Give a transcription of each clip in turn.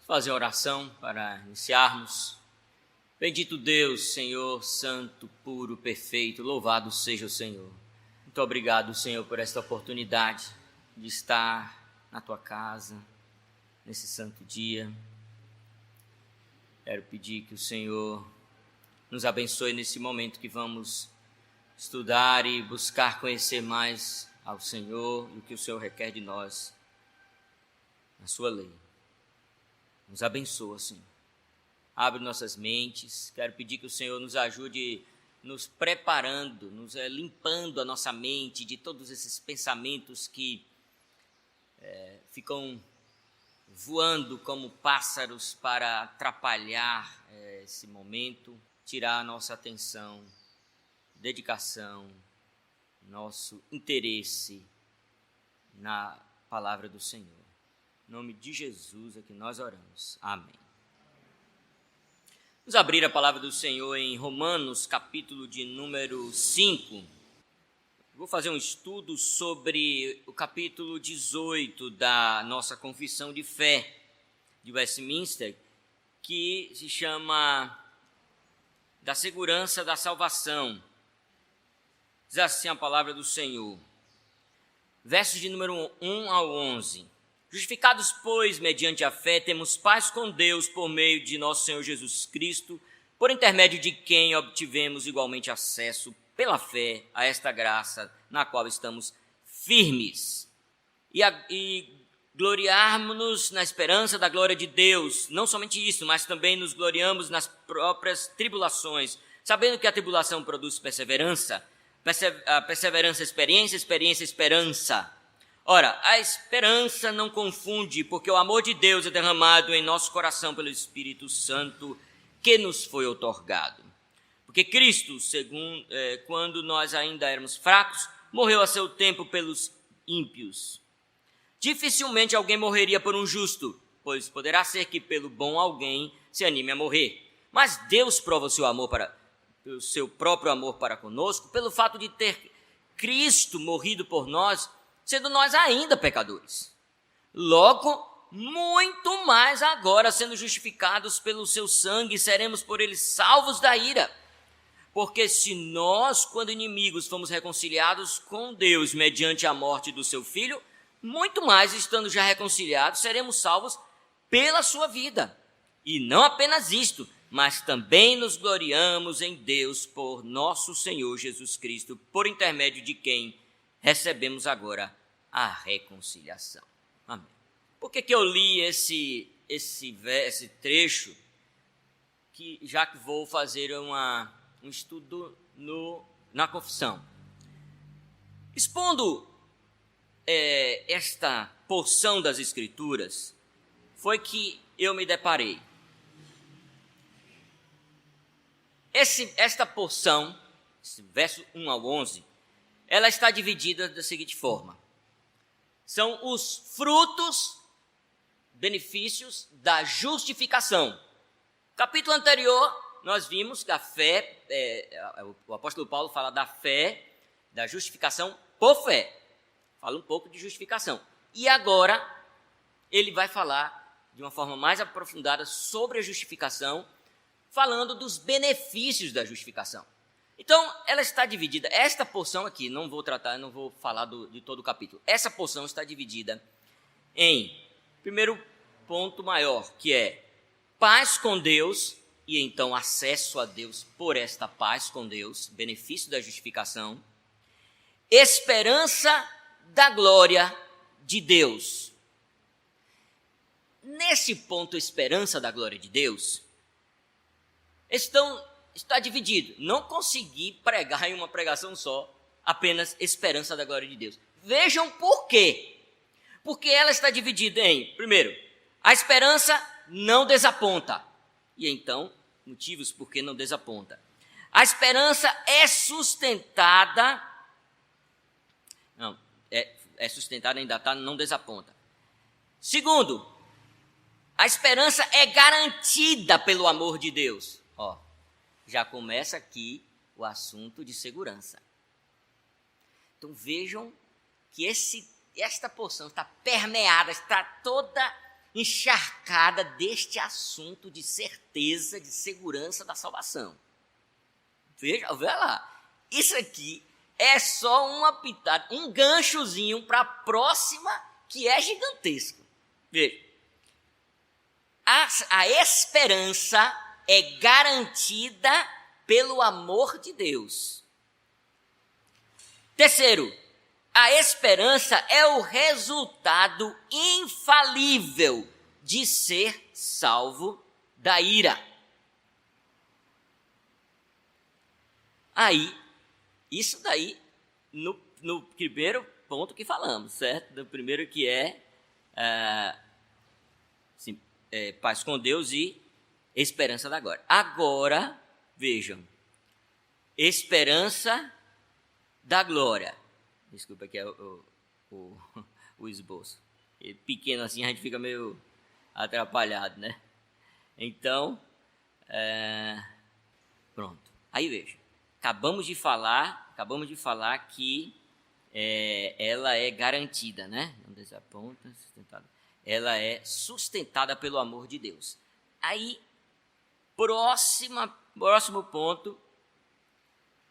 Fazer oração para iniciarmos. Bendito Deus, Senhor, santo, puro, perfeito, louvado seja o Senhor. Muito obrigado, Senhor, por esta oportunidade de estar na Tua casa, nesse santo dia. Quero pedir que o Senhor nos abençoe nesse momento que vamos estudar e buscar conhecer mais ao Senhor e o que o Senhor requer de nós na Sua lei. Nos abençoa, Senhor. Abre nossas mentes. Quero pedir que o Senhor nos ajude nos preparando, nos limpando a nossa mente de todos esses pensamentos que ficam voando como pássaros para atrapalhar esse momento, tirar a nossa atenção, dedicação, nosso interesse na palavra do Senhor. Em nome de Jesus é que nós oramos. Amém. Vamos abrir a palavra do Senhor em Romanos, capítulo de número 5. Vou fazer um estudo sobre o capítulo 18 da nossa Confissão de Fé de Westminster, que se chama Da Segurança da Salvação. Diz assim a palavra do Senhor. Versos de número 1 ao 11. Justificados, pois, mediante a fé, temos paz com Deus por meio de nosso Senhor Jesus Cristo, por intermédio de quem obtivemos igualmente acesso, pela fé, a esta graça na qual estamos firmes. E gloriarmos-nos na esperança da glória de Deus. Não somente isso, mas também nos gloriamos nas próprias tribulações, sabendo que a tribulação produz perseverança, a perseverança experiência, experiência esperança. Ora, a esperança não confunde, porque o amor de Deus é derramado em nosso coração pelo Espírito Santo que nos foi outorgado. Porque Cristo, quando nós ainda éramos fracos, morreu a seu tempo pelos ímpios. Dificilmente alguém morreria por um justo, pois poderá ser que pelo bom alguém se anime a morrer. Mas Deus prova o seu próprio amor para conosco, pelo fato de ter Cristo morrido por nós, sendo nós ainda pecadores. Logo, muito mais agora, sendo justificados pelo seu sangue, seremos por ele salvos da ira. Porque se nós, quando inimigos, fomos reconciliados com Deus mediante a morte do seu Filho, muito mais, estando já reconciliados, seremos salvos pela sua vida. E não apenas isto, mas também nos gloriamos em Deus por nosso Senhor Jesus Cristo, por intermédio de quem recebemos agora a reconciliação. Amém. Por que eu li esse trecho? Já que vou fazer um estudo na confissão. Expondo esta porção das Escrituras, foi que eu me deparei. Esta porção, verso 1 ao 11, ela está dividida da seguinte forma. São os frutos, benefícios da justificação. Capítulo anterior, nós vimos que a fé, o apóstolo Paulo fala da fé, da justificação por fé. Fala um pouco de justificação. E agora, ele vai falar de uma forma mais aprofundada sobre a justificação, falando dos benefícios da justificação. Então, ela está dividida, esta porção aqui, não vou falar de todo o capítulo. Essa porção está dividida em, primeiro ponto maior, que é paz com Deus, e então acesso a Deus por esta paz com Deus, benefício da justificação, esperança da glória de Deus. Nesse ponto, esperança da glória de Deus, está dividido. Não consegui pregar em uma pregação só, apenas esperança da glória de Deus. Vejam por quê. Porque ela está dividida em, primeiro, a esperança não desaponta. E então, motivos por que não desaponta. A esperança é sustentada. É sustentada, ainda está, não desaponta. Segundo, a esperança é garantida pelo amor de Deus. Já começa aqui o assunto de segurança. Então vejam que esta porção está permeada, está toda encharcada deste assunto de certeza, de segurança da salvação. Veja lá, isso aqui é só uma pitada, um ganchozinho para a próxima, que é gigantesco. Veja, a esperança é garantida pelo amor de Deus. Terceiro, a esperança é o resultado infalível de ser salvo da ira. Aí, isso daí, no primeiro ponto que falamos, certo? No primeiro que paz com Deus e esperança da glória. Agora, vejam, esperança da glória. Desculpa aqui o esboço. Pequeno assim a gente fica meio atrapalhado, né? Então, pronto. Aí veja, acabamos de falar que ela é garantida, né? Não desaponta, sustentada. Ela é sustentada pelo amor de Deus. Aí, próximo ponto,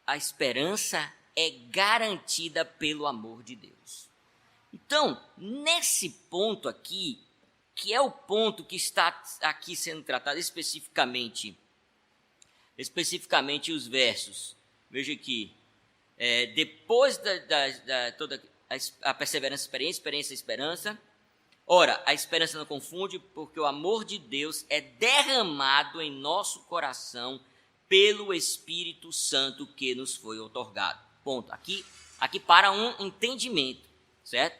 a esperança é garantida pelo amor de Deus. Então, nesse ponto aqui, que é o ponto que está aqui sendo tratado especificamente os versos, veja aqui, depois da toda a perseverança, experiência, esperança. Ora, a esperança não confunde, porque o amor de Deus é derramado em nosso coração pelo Espírito Santo que nos foi outorgado. Ponto. Aqui para um entendimento, certo?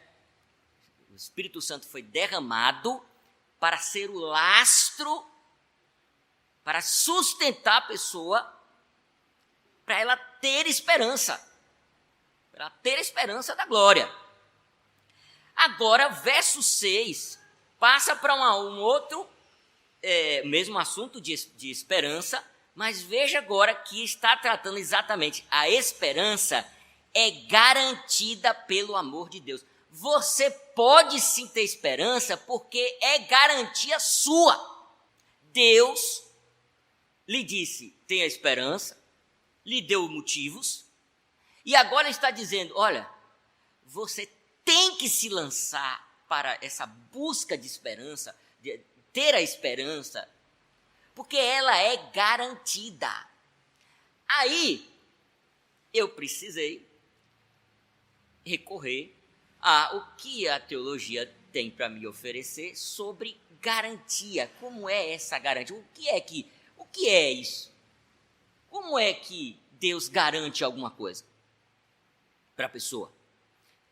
O Espírito Santo foi derramado para ser o lastro, para sustentar a pessoa, para ela ter esperança, da glória. Agora, verso 6, passa para um outro, mesmo assunto de esperança, mas veja agora que está tratando exatamente a esperança é garantida pelo amor de Deus. Você pode sim ter esperança porque é garantia sua. Deus lhe disse, tenha esperança, lhe deu motivos, e agora está dizendo, olha, você tem que se lançar para essa busca de esperança, de ter a esperança, porque ela é garantida. Aí, eu precisei recorrer o que a teologia tem para me oferecer sobre garantia. Como é essa garantia? O que é isso? Como é que Deus garante alguma coisa para a pessoa?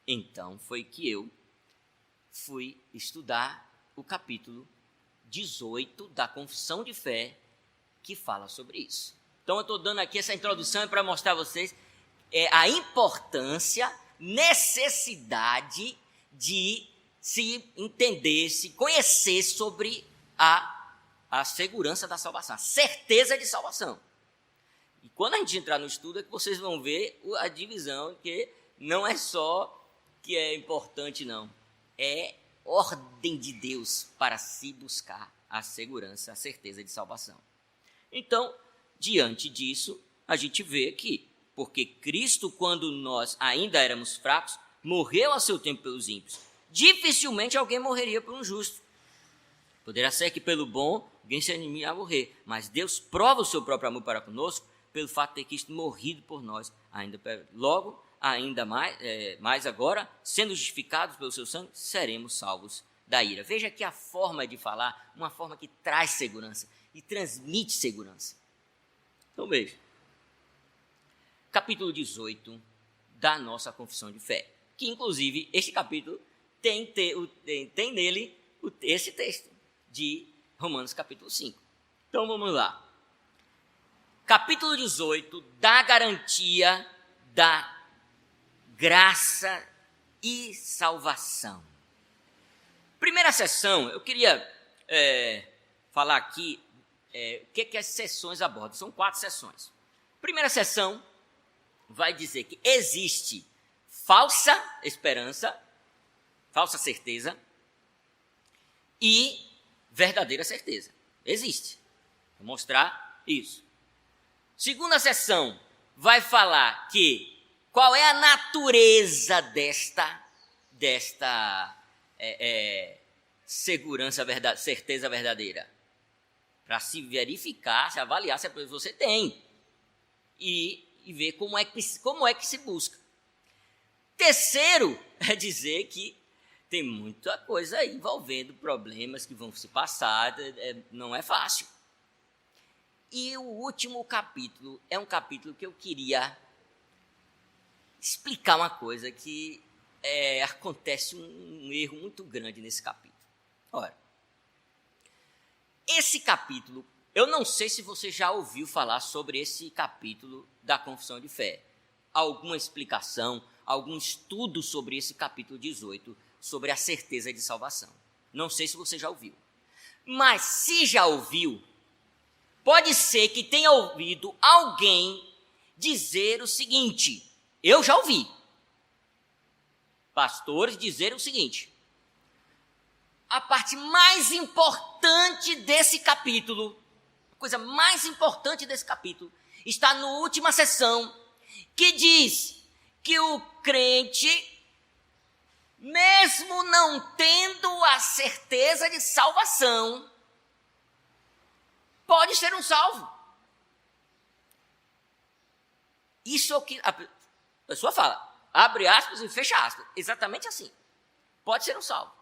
Então, foi que eu fui estudar o capítulo 18 da Confissão de Fé, que fala sobre isso. Então, eu estou dando aqui essa introdução para mostrar a vocês a importância, necessidade de se entender, se conhecer sobre a segurança da salvação, a certeza de salvação. E quando a gente entrar no estudo, é que vocês vão ver a divisão, que não é só que é importante, não. É ordem de Deus para se buscar a segurança, a certeza de salvação. Então, diante disso, a gente vê que, porque Cristo, quando nós ainda éramos fracos, morreu a seu tempo pelos ímpios. Dificilmente alguém morreria por um justo. Poderá ser que pelo bom alguém se anime a morrer, mas Deus prova o seu próprio amor para conosco pelo fato de ter Cristo morrido por nós. Ainda mais agora, sendo justificados pelo seu sangue, seremos salvos da ira. Veja que a forma de falar, uma forma que traz segurança e transmite segurança. Então veja, capítulo 18 da nossa Confissão de Fé, que inclusive este capítulo tem nele esse texto de Romanos capítulo 5. Então vamos lá. Capítulo 18 da garantia da graça e salvação. Primeira sessão, eu queria falar aqui o que as sessões abordam. São 4 sessões. Primeira sessão vai dizer que existe falsa esperança, falsa certeza, e verdadeira certeza. Existe. Vou mostrar isso. Segunda seção vai falar que qual é a natureza desta segurança, certeza verdadeira. Para se verificar, se avaliar se você tem. E ver como é que se busca. Terceiro é dizer que tem muita coisa aí envolvendo problemas que vão se passar, não é fácil. E o último capítulo é um capítulo que eu queria explicar uma coisa que acontece um erro muito grande nesse capítulo. Ora, esse capítulo, eu não sei se você já ouviu falar sobre esse capítulo da Confissão de Fé. Alguma explicação, algum estudo sobre esse capítulo 18, sobre a certeza de salvação. Não sei se você já ouviu. Mas se já ouviu, pode ser que tenha ouvido alguém dizer o seguinte, eu já ouvi pastores dizerem o seguinte, a parte mais importante desse capítulo, a coisa mais importante desse capítulo, está na última seção, que diz que o crente, mesmo não tendo a certeza de salvação, pode ser um salvo. Isso é o que a pessoa fala, abre aspas e fecha aspas, exatamente assim. Pode ser um salvo.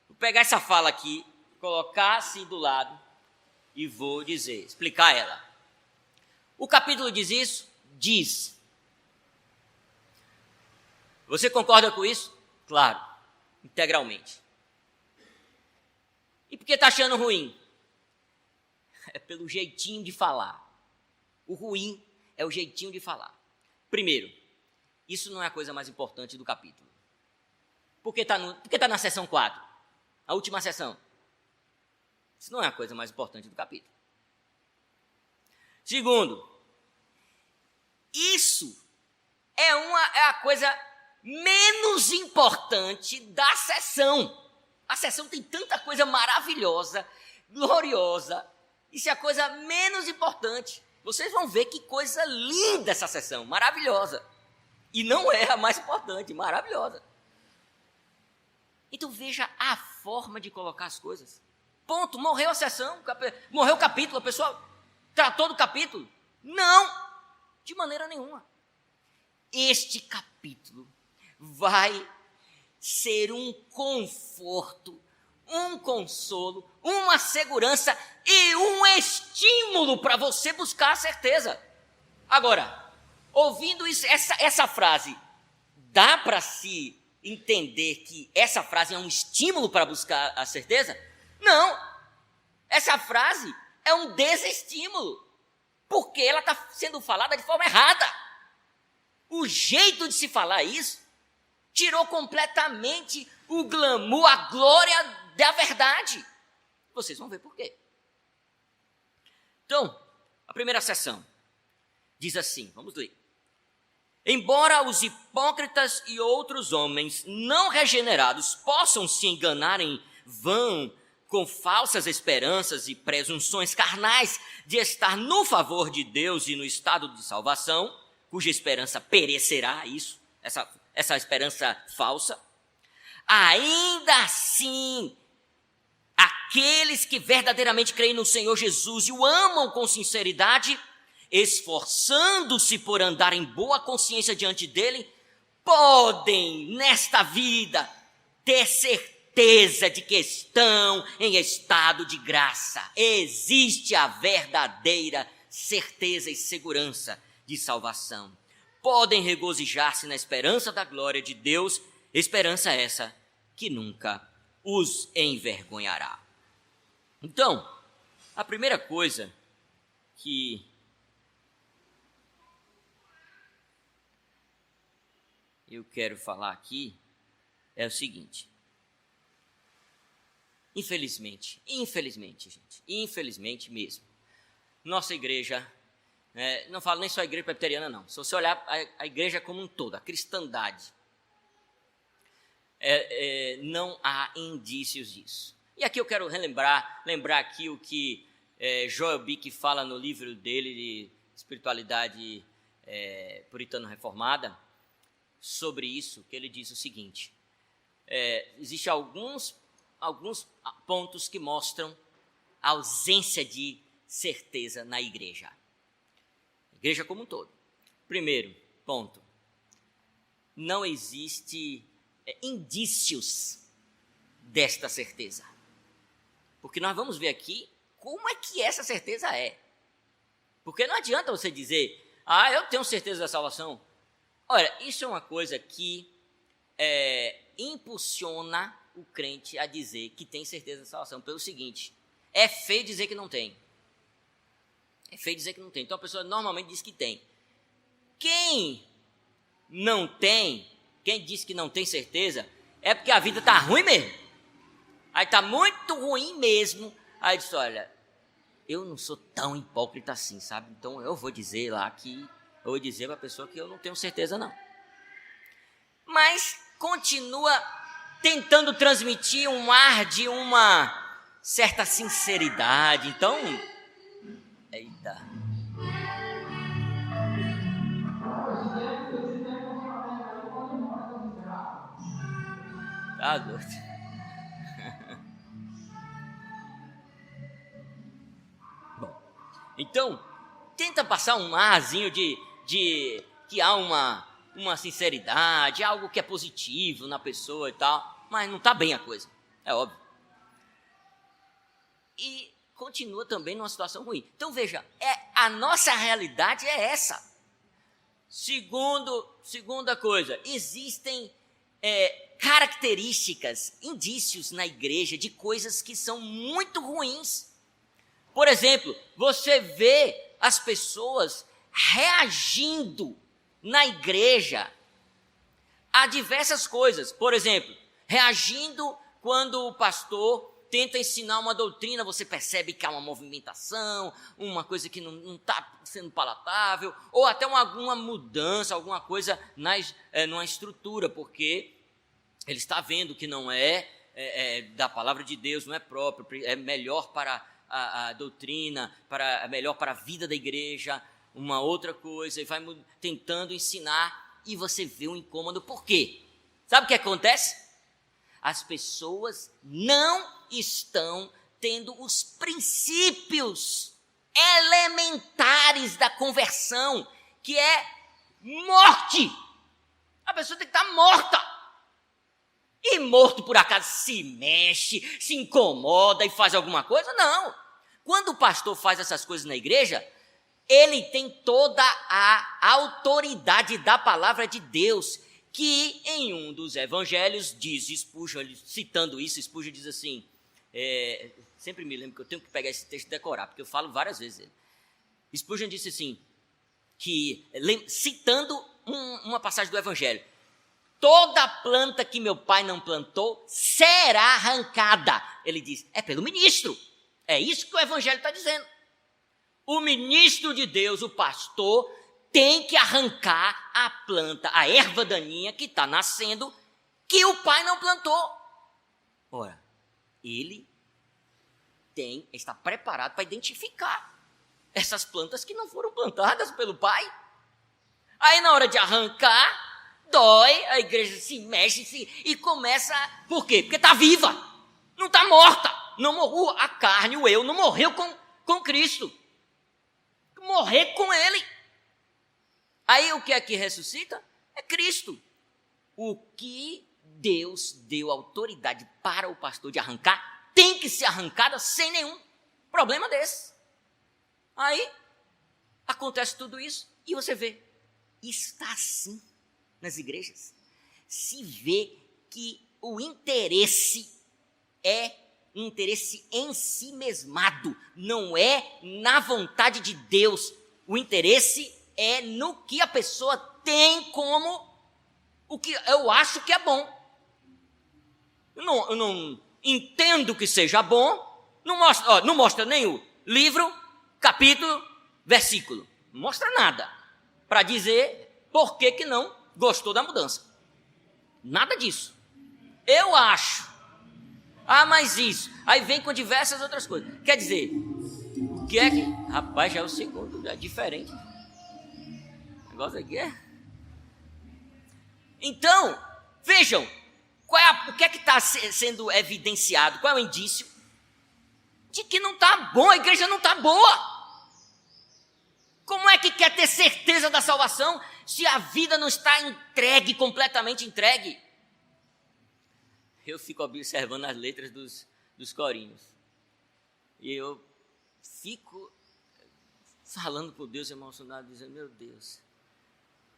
Vou pegar essa fala aqui, colocar assim do lado e vou explicar ela. O capítulo diz isso? Diz. Você concorda com isso? Claro, integralmente. E por que está achando ruim? É pelo jeitinho de falar. O ruim é o jeitinho de falar. Primeiro, isso não é a coisa mais importante do capítulo. Por que está na seção 4? A última seção. Isso não é a coisa mais importante do capítulo. Segundo, isso é a coisa menos importante da seção. A seção tem tanta coisa maravilhosa, gloriosa. Isso é a coisa menos importante. Vocês vão ver que coisa linda essa seção, maravilhosa. E não é a mais importante, maravilhosa. Então veja a forma de colocar as coisas. Ponto, morreu a sessão, morreu o capítulo, a pessoa tratou do capítulo. Não, de maneira nenhuma. Este capítulo vai ser um conforto, um consolo, uma segurança e um estímulo para você buscar a certeza. Agora, ouvindo isso, essa frase, dá para se entender que essa frase é um estímulo para buscar a certeza? Não, essa frase é um desestímulo, porque ela está sendo falada de forma errada. O jeito de se falar isso tirou completamente o glamour, a glória da verdade. Vocês vão ver por quê. Então, a primeira seção diz assim, vamos ler. Embora os hipócritas e outros homens não regenerados possam se enganar em vão com falsas esperanças e presunções carnais de estar no favor de Deus e no estado de salvação, cuja esperança perecerá, essa esperança falsa, ainda assim, aqueles que verdadeiramente creem no Senhor Jesus e o amam com sinceridade, esforçando-se por andar em boa consciência diante dele, podem, nesta vida, ter certeza de que estão em estado de graça. Existe a verdadeira certeza e segurança de salvação. Podem regozijar-se na esperança da glória de Deus, esperança essa que nunca os envergonhará. Então, a primeira coisa que eu quero falar aqui é o seguinte. Infelizmente, gente, infelizmente mesmo, nossa igreja, não falo nem só a igreja presbiteriana não, se você olhar a igreja como um todo, a cristandade, não há indícios disso. E aqui eu quero lembrar aqui o que Joel Bick fala no livro dele de Espiritualidade Puritano Reformada, sobre isso, que ele diz o seguinte: existem alguns pontos que mostram a ausência de certeza na igreja. Igreja como um todo. Primeiro ponto: não existe indícios desta certeza. Porque nós vamos ver aqui como é que essa certeza é. Porque não adianta você dizer, eu tenho certeza da salvação. Olha, isso é uma coisa que impulsiona o crente a dizer que tem certeza da salvação. Pelo seguinte, é feio dizer que não tem. É feio dizer que não tem. Então a pessoa normalmente diz que tem. Quem não tem, quem diz que não tem certeza, é porque a vida está ruim mesmo. Aí está muito ruim mesmo. Aí diz, olha, eu não sou tão hipócrita assim, sabe? Então eu vou dizer lá que, eu vou dizer para a pessoa que eu não tenho certeza não. Mas continua tentando transmitir um ar de uma certa sinceridade. Então, eita. Tá doido. Então, tenta passar um arzinho de que há uma sinceridade, algo que é positivo na pessoa e tal, mas não está bem a coisa, é óbvio. E continua também numa situação ruim. Então veja, a nossa realidade é essa. Segunda coisa, existem características, indícios na igreja de coisas que são muito ruins. Por exemplo, você vê as pessoas reagindo na igreja a diversas coisas. Por exemplo, reagindo quando o pastor tenta ensinar uma doutrina, você percebe que há uma movimentação, uma coisa que não está sendo palatável, ou até alguma mudança, alguma coisa numa estrutura, porque ele está vendo que não é da palavra de Deus, não é próprio, é melhor para a doutrina, melhor para a vida da igreja, uma outra coisa, e vai tentando ensinar, e você vê um incômodo. Por quê? Sabe o que acontece? As pessoas não estão tendo os princípios elementares da conversão, que é morte. A pessoa tem que estar morta. E morto, por acaso, se mexe, se incomoda e faz alguma coisa? Não. Quando o pastor faz essas coisas na igreja, ele tem toda a autoridade da palavra de Deus, que em um dos evangelhos diz, Spurgeon, citando isso, Spurgeon diz assim, sempre me lembro que eu tenho que pegar esse texto e decorar, porque eu falo várias vezes ele. Spurgeon disse assim, citando uma passagem do evangelho: toda planta que meu pai não plantou será arrancada. Ele diz, é pelo ministro. É isso que o evangelho está dizendo. O ministro de Deus, o pastor, tem que arrancar a planta, a erva daninha que está nascendo, que o pai não plantou. Ora, ele está preparado para identificar essas plantas que não foram plantadas pelo pai. Aí na hora de arrancar, dói, a igreja se mexe e começa... Por quê? Porque está viva, não está morta. Não morreu a carne, o eu, não morreu com Cristo. Morrer com Ele. Aí o que é que ressuscita? É Cristo. O que Deus deu autoridade para o pastor de arrancar, tem que ser arrancada sem nenhum problema desse. Aí acontece tudo isso e você vê, está assim nas igrejas. Se vê que o interesse é um interesse em si mesmado, não é na vontade de Deus. O interesse é no que a pessoa tem como o que eu acho que é bom. Eu não entendo que seja bom, não mostra nem o livro, capítulo, versículo. Não mostra nada para dizer por que não gostou da mudança. Nada disso. Eu acho. Ah, mas isso. Aí vem com diversas outras coisas. Quer dizer, o que é que... Rapaz, já é o segundo, é diferente. O negócio aqui é... Então, vejam, o que é que está sendo evidenciado? Qual é o indício? De que não está bom, a igreja não está boa. Como é que quer ter certeza da salvação se a vida não está entregue, completamente entregue? Eu fico observando as letras dos corinhos. E eu fico falando por Deus emocionado, dizendo, meu Deus,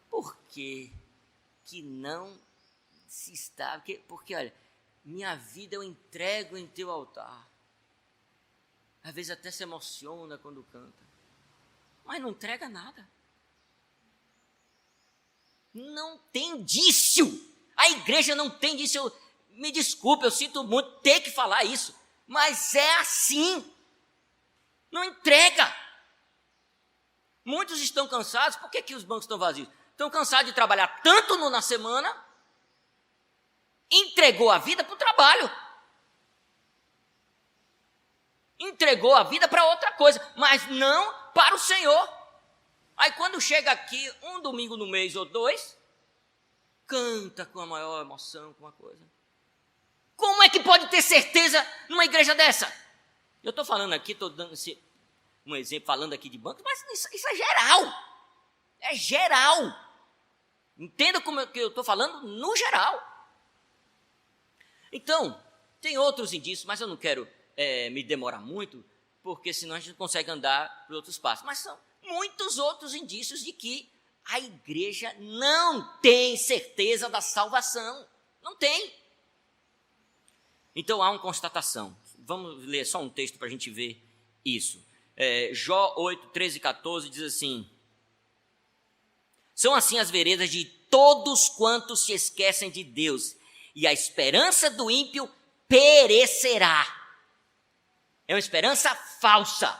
por que não se está... Porque, olha, minha vida eu entrego em teu altar. Às vezes até se emociona quando canta. Mas não entrega nada. Não tem indício. A igreja não tem indício. Me desculpe, eu sinto muito ter que falar isso. Mas é assim. Não entrega. Muitos estão cansados. Por que os bancos estão vazios? Estão cansados de trabalhar tanto na semana. Entregou a vida para o trabalho. Entregou a vida para outra coisa, mas não para o Senhor. Aí quando chega aqui, um domingo no mês ou dois, canta com a maior emoção, com uma coisa. Como é que pode ter certeza numa igreja dessa? Eu estou falando aqui, estou dando um exemplo, falando aqui de bancos, mas isso é geral. É geral. Entenda como é que eu estou falando no geral. Então, tem outros indícios, mas eu não quero me demorar muito, porque senão a gente não consegue andar por outros passos. Mas são muitos outros indícios de que a igreja não tem certeza da salvação. Não tem. Então há uma constatação. Vamos ler só um texto para a gente ver isso. Jó 8, 13 e 14 diz assim: são assim as veredas de todos quantos se esquecem de Deus, e a esperança do ímpio perecerá. É uma esperança falsa.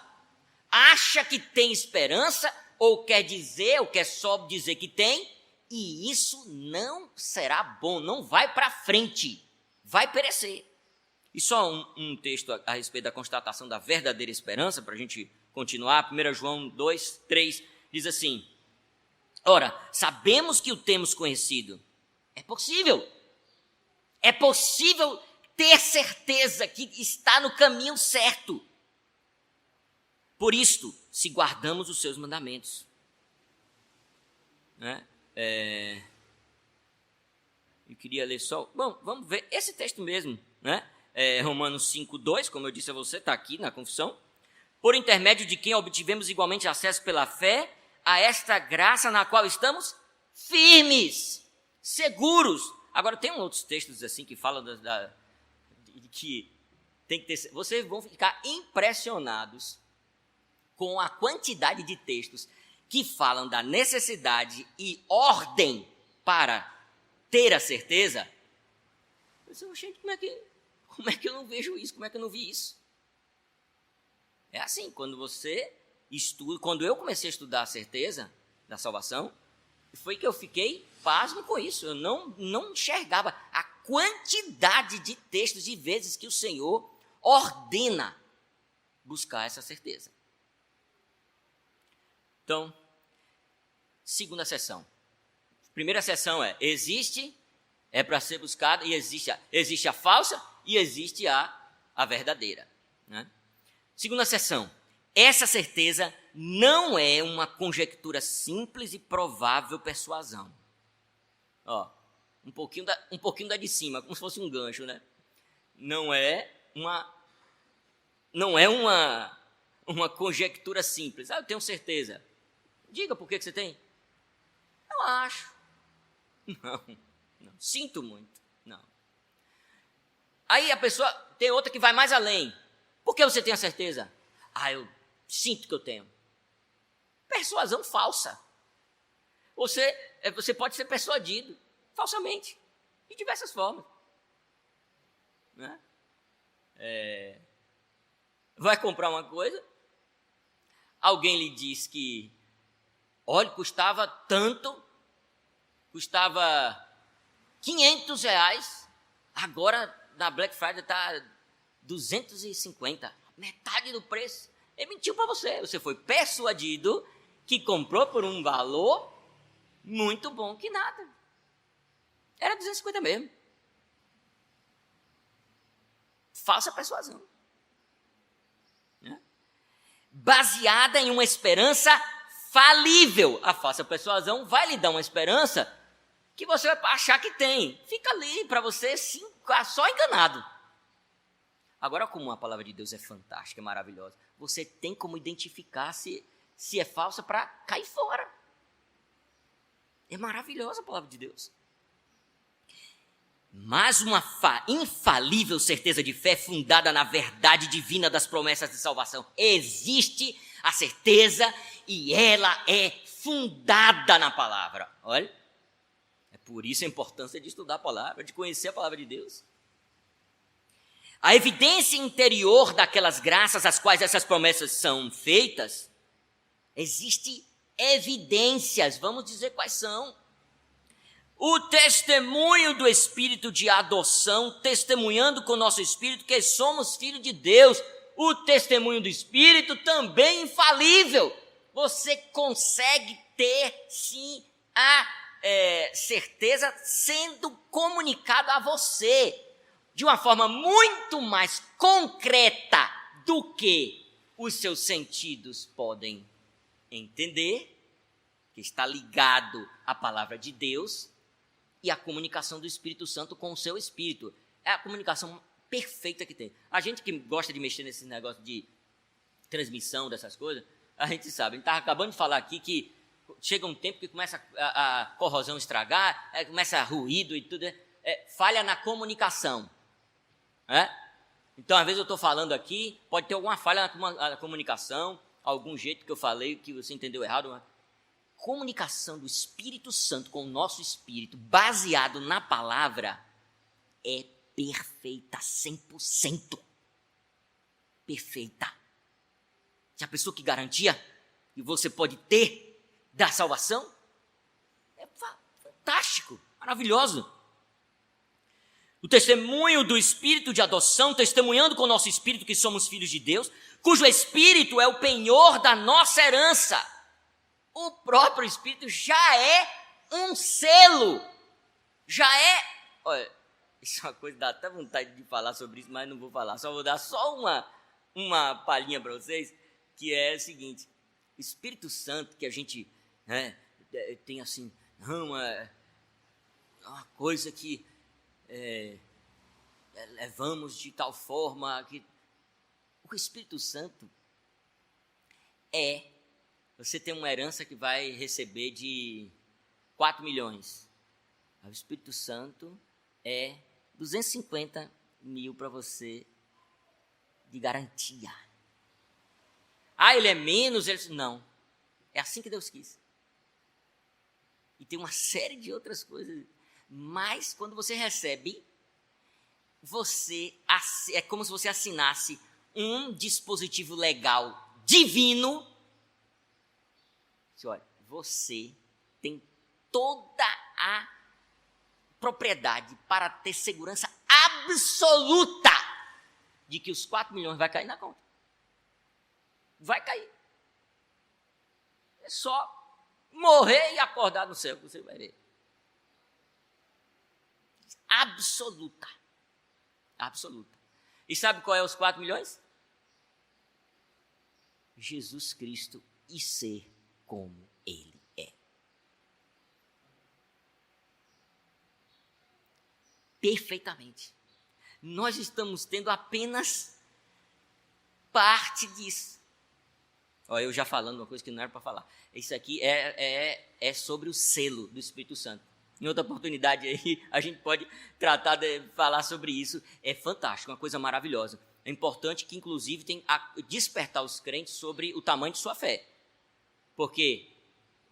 Acha que tem esperança, ou quer dizer, ou quer só dizer que tem, e isso não será bom, não vai para frente, vai perecer. E só um texto a respeito da constatação da verdadeira esperança, para a gente continuar. 1 João 2, 3, diz assim: ora, sabemos que o temos conhecido. É possível ter certeza que está no caminho certo. Por isto, se guardamos os seus mandamentos. Eu queria ler só... Bom, vamos ver esse texto mesmo, né? Romanos 5, 2, como eu disse a você, está aqui na confissão. Por intermédio de quem obtivemos igualmente acesso pela fé a esta graça na qual estamos firmes, seguros. Agora, tem outros textos assim que falam de que tem que ter... Vocês vão ficar impressionados com a quantidade de textos que falam da necessidade e ordem para ter a certeza. Eu disse, gente, como é que eu não vejo isso? Como é que eu não vi isso? É assim, quando você estuda, quando eu comecei a estudar a certeza da salvação, foi que eu fiquei pasmo com isso. Eu não enxergava a quantidade de textos, de vezes que o Senhor ordena buscar essa certeza. Então, segunda sessão. Primeira sessão existe, é para ser buscada, e existe a falsa e existe a verdadeira. Né? Segunda sessão. Essa certeza não é uma conjectura simples e provável persuasão. Um pouquinho da de cima, como se fosse um gancho, né? Não é uma conjectura simples. Eu tenho certeza. Diga por que você tem. Eu acho. Não. Sinto muito. Não. Aí a pessoa tem outra que vai mais além. Por que você tem a certeza? Eu sinto que eu tenho. Persuasão falsa. Você pode ser persuadido falsamente, de diversas formas. Né? Vai comprar uma coisa, alguém lhe diz que, olha, custava tanto, custava R$500, Agora, na Black Friday, está 250, metade do preço. Ele mentiu para você. Você foi persuadido que comprou por um valor muito bom que nada. Era 250 mesmo. Falsa persuasão. Né? Baseada em uma esperança falível. A falsa persuasão vai lhe dar uma esperança que você vai achar que tem. Fica ali para você ficar só enganado. Agora, como a palavra de Deus é fantástica, é maravilhosa, você tem como identificar se é falsa para cair fora. É maravilhosa a palavra de Deus. Mas uma infalível certeza de fé fundada na verdade divina das promessas de salvação. Existe a certeza e ela é fundada na palavra. Olha, é por isso a importância de estudar a palavra, de conhecer a palavra de Deus. A evidência interior daquelas graças às quais essas promessas são feitas, existe evidências, vamos dizer quais são. O testemunho do Espírito de adoção, testemunhando com o nosso Espírito que somos filhos de Deus. O testemunho do Espírito também infalível. Você consegue ter, sim, a certeza sendo comunicado a você de uma forma muito mais concreta do que os seus sentidos podem entender, que está ligado à palavra de Deus e à comunicação do Espírito Santo com o seu espírito. É a comunicação perfeita que tem. A gente que gosta de mexer nesse negócio de transmissão dessas coisas, a gente sabe. A gente estava acabando de falar aqui que chega um tempo que começa a corrosão estragar, começa ruído e tudo, falha na comunicação. Então, às vezes eu estou falando aqui, pode ter alguma falha na comunicação, algum jeito que eu falei que você entendeu errado, mas comunicação do Espírito Santo com o nosso espírito, baseado na palavra, é perfeita, 100%. Perfeita. Já pensou que garantia que você pode ter da salvação? É fantástico, maravilhoso. O testemunho do Espírito de adoção, testemunhando com o nosso espírito que somos filhos de Deus, cujo Espírito é o penhor da nossa herança. O próprio Espírito já é um selo. Já é... Olha, isso é uma coisa, dá até vontade de falar sobre isso, mas não vou falar. Só vou dar só uma palhinha para vocês, que é o seguinte. O Espírito Santo que a gente tem assim, uma coisa que levamos de tal forma que... O Espírito Santo você tem uma herança que vai receber de 4 milhões. O Espírito Santo é 250 mil para você de garantia. Ele é menos? Não. É assim que Deus quis. E tem uma série de outras coisas. Mas quando você recebe, é como se você assinasse um dispositivo legal divino. Olha, você tem toda a propriedade para ter segurança absoluta de que os 4 milhões vai cair na conta. Vai cair. É só morrer e acordar no céu que você vai ver. Absoluta. Absoluta. E sabe qual é os 4 milhões? Jesus Cristo e ser como Ele é. Perfeitamente. Nós estamos tendo apenas parte disso. Eu já falando uma coisa que não era para falar. Isso aqui é sobre o selo do Espírito Santo. Em outra oportunidade aí, a gente pode tratar de falar sobre isso. É fantástico, uma coisa maravilhosa. É importante que, inclusive, tem a despertar os crentes sobre o tamanho de sua fé. Porque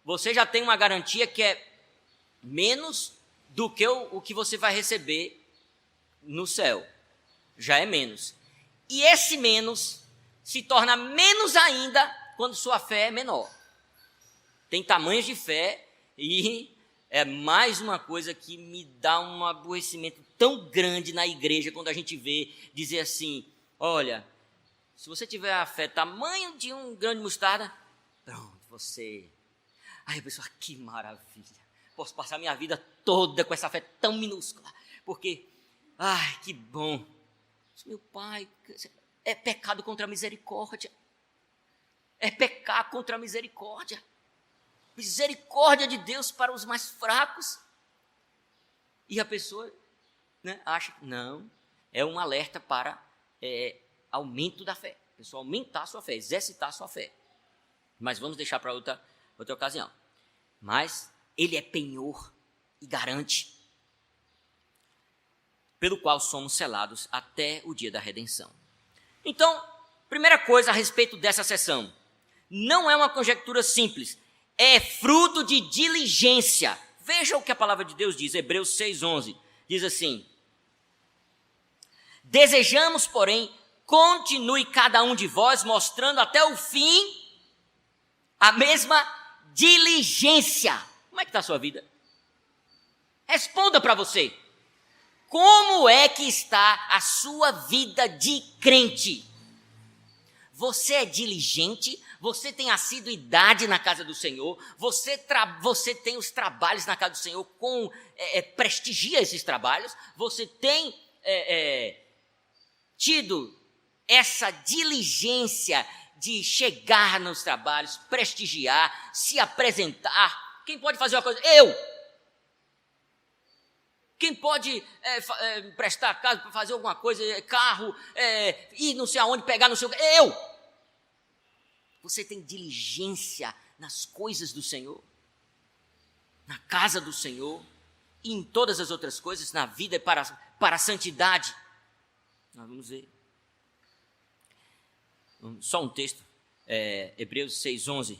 você já tem uma garantia que é menos do que o que você vai receber no céu. Já é menos. E esse menos se torna menos ainda quando sua fé é menor. Tem tamanhos de fé e é mais uma coisa que me dá um aborrecimento tão grande na igreja quando a gente vê dizer assim, olha, se você tiver a fé tamanho de um grão de mostarda, pronto, você... Aí a pessoa, que maravilha, posso passar minha vida toda com essa fé tão minúscula, porque, ai, que bom. Meu pai, é pecado contra a misericórdia. É pecar contra a misericórdia. Misericórdia de Deus para os mais fracos. E a pessoa, né, acha que não, é um alerta para aumento da fé. A pessoa aumentar a sua fé, exercitar a sua fé. Mas vamos deixar para outra ocasião. Mas ele é penhor e garante, pelo qual somos selados até o dia da redenção. Então, primeira coisa a respeito dessa sessão, não é uma conjectura simples, é fruto de diligência. Veja o que a palavra de Deus diz, Hebreus 6:11, diz assim, desejamos, porém, continue cada um de vós mostrando até o fim a mesma diligência. Como é que está a sua vida? Responda para você. Como é que está a sua vida de crente? Você é diligente? Você tem assiduidade na casa do Senhor? Você tem os trabalhos na casa do Senhor, prestigia esses trabalhos? Você tem tido essa diligência de chegar nos trabalhos, prestigiar, se apresentar? Quem pode fazer uma coisa? Eu! Quem pode emprestar a casa para fazer alguma coisa, carro, ir não sei aonde, pegar não sei o que? Eu! Você tem diligência nas coisas do Senhor, na casa do Senhor, e em todas as outras coisas, na vida para a santidade. Nós vamos ver. Só um texto, Hebreus 6:11.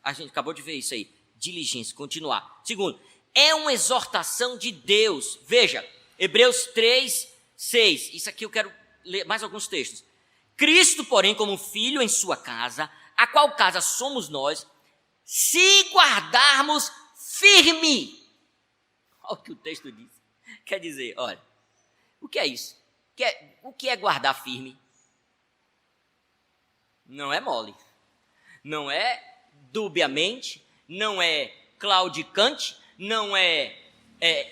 A gente acabou de ver isso aí. Diligência, continuar. Segundo, é uma exortação de Deus. Veja, Hebreus 3:6. Isso aqui eu quero ler mais alguns textos. Cristo, porém, como filho em sua casa, a qual casa somos nós, se guardarmos firme. Olha o que o texto diz. Quer dizer, olha, o que é isso? O que é guardar firme? Não é mole, não é dubiamente, não é claudicante, não é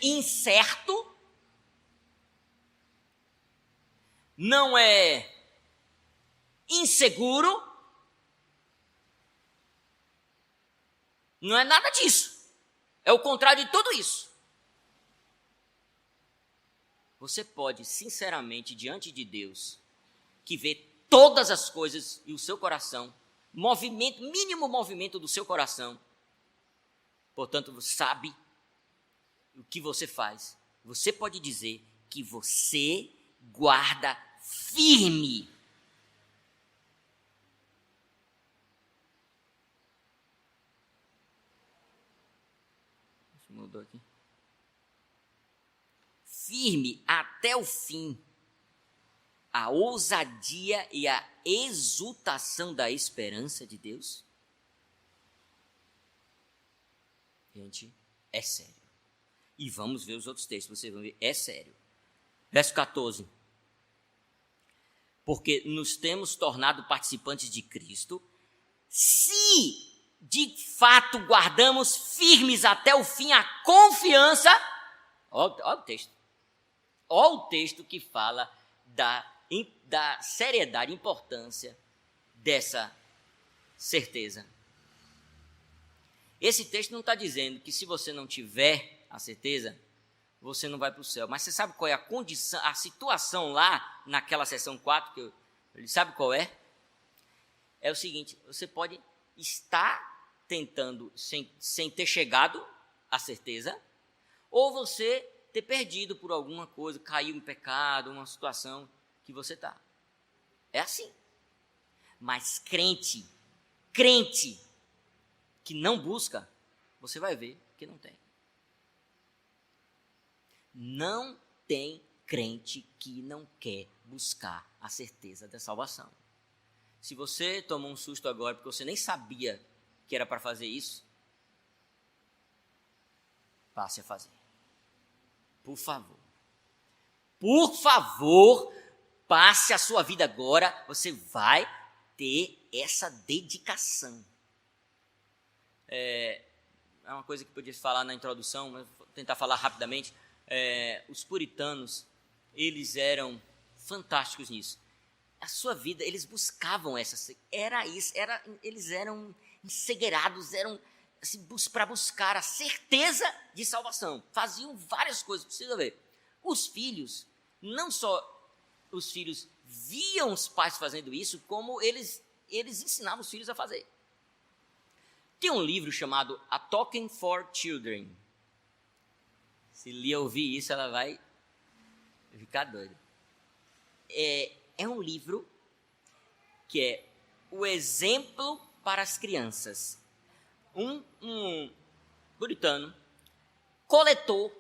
incerto, não é inseguro, não é nada disso, é o contrário de tudo isso. Você pode, sinceramente, diante de Deus, que vê todas as coisas e o seu coração, mínimo movimento do seu coração, portanto, você sabe o que você faz. Você pode dizer que você guarda firme. Mudou aqui. Firme até o fim. A ousadia e a exultação da esperança de Deus. Gente, é sério. E vamos ver os outros textos, vocês vão ver, é sério. Verso 14. Porque nos temos tornado participantes de Cristo, se de fato guardamos firmes até o fim a confiança. Olha o texto. Olha o texto que fala da seriedade e importância dessa certeza. Esse texto não está dizendo que se você não tiver a certeza, você não vai para o céu. Mas você sabe qual é a condição, a situação lá naquela seção 4, sabe qual é? É o seguinte, você pode estar tentando sem ter chegado à certeza, ou você ter perdido por alguma coisa, caiu em pecado, uma situação que você está. É assim. Mas crente que não busca, você vai ver que não tem. Não tem crente que não quer buscar a certeza da salvação. Se você tomou um susto agora porque você nem sabia que era para fazer isso, passe a fazer. Por favor. Por favor, passe a sua vida agora. Você vai ter essa dedicação. É uma coisa que eu podia falar na introdução, mas vou tentar falar rapidamente. Os puritanos, eles eram fantásticos nisso. A sua vida, eles buscavam eles eram encegueirados, eram assim, para buscar a certeza de salvação. Faziam várias coisas, precisa ver. Os filhos, não só os filhos viam os pais fazendo isso, como eles ensinavam os filhos a fazer. Tem um livro chamado A Talking for Children. Se Lia ouvir isso, ela vai ficar doida. É um livro que é o exemplo para as crianças. Um puritano coletou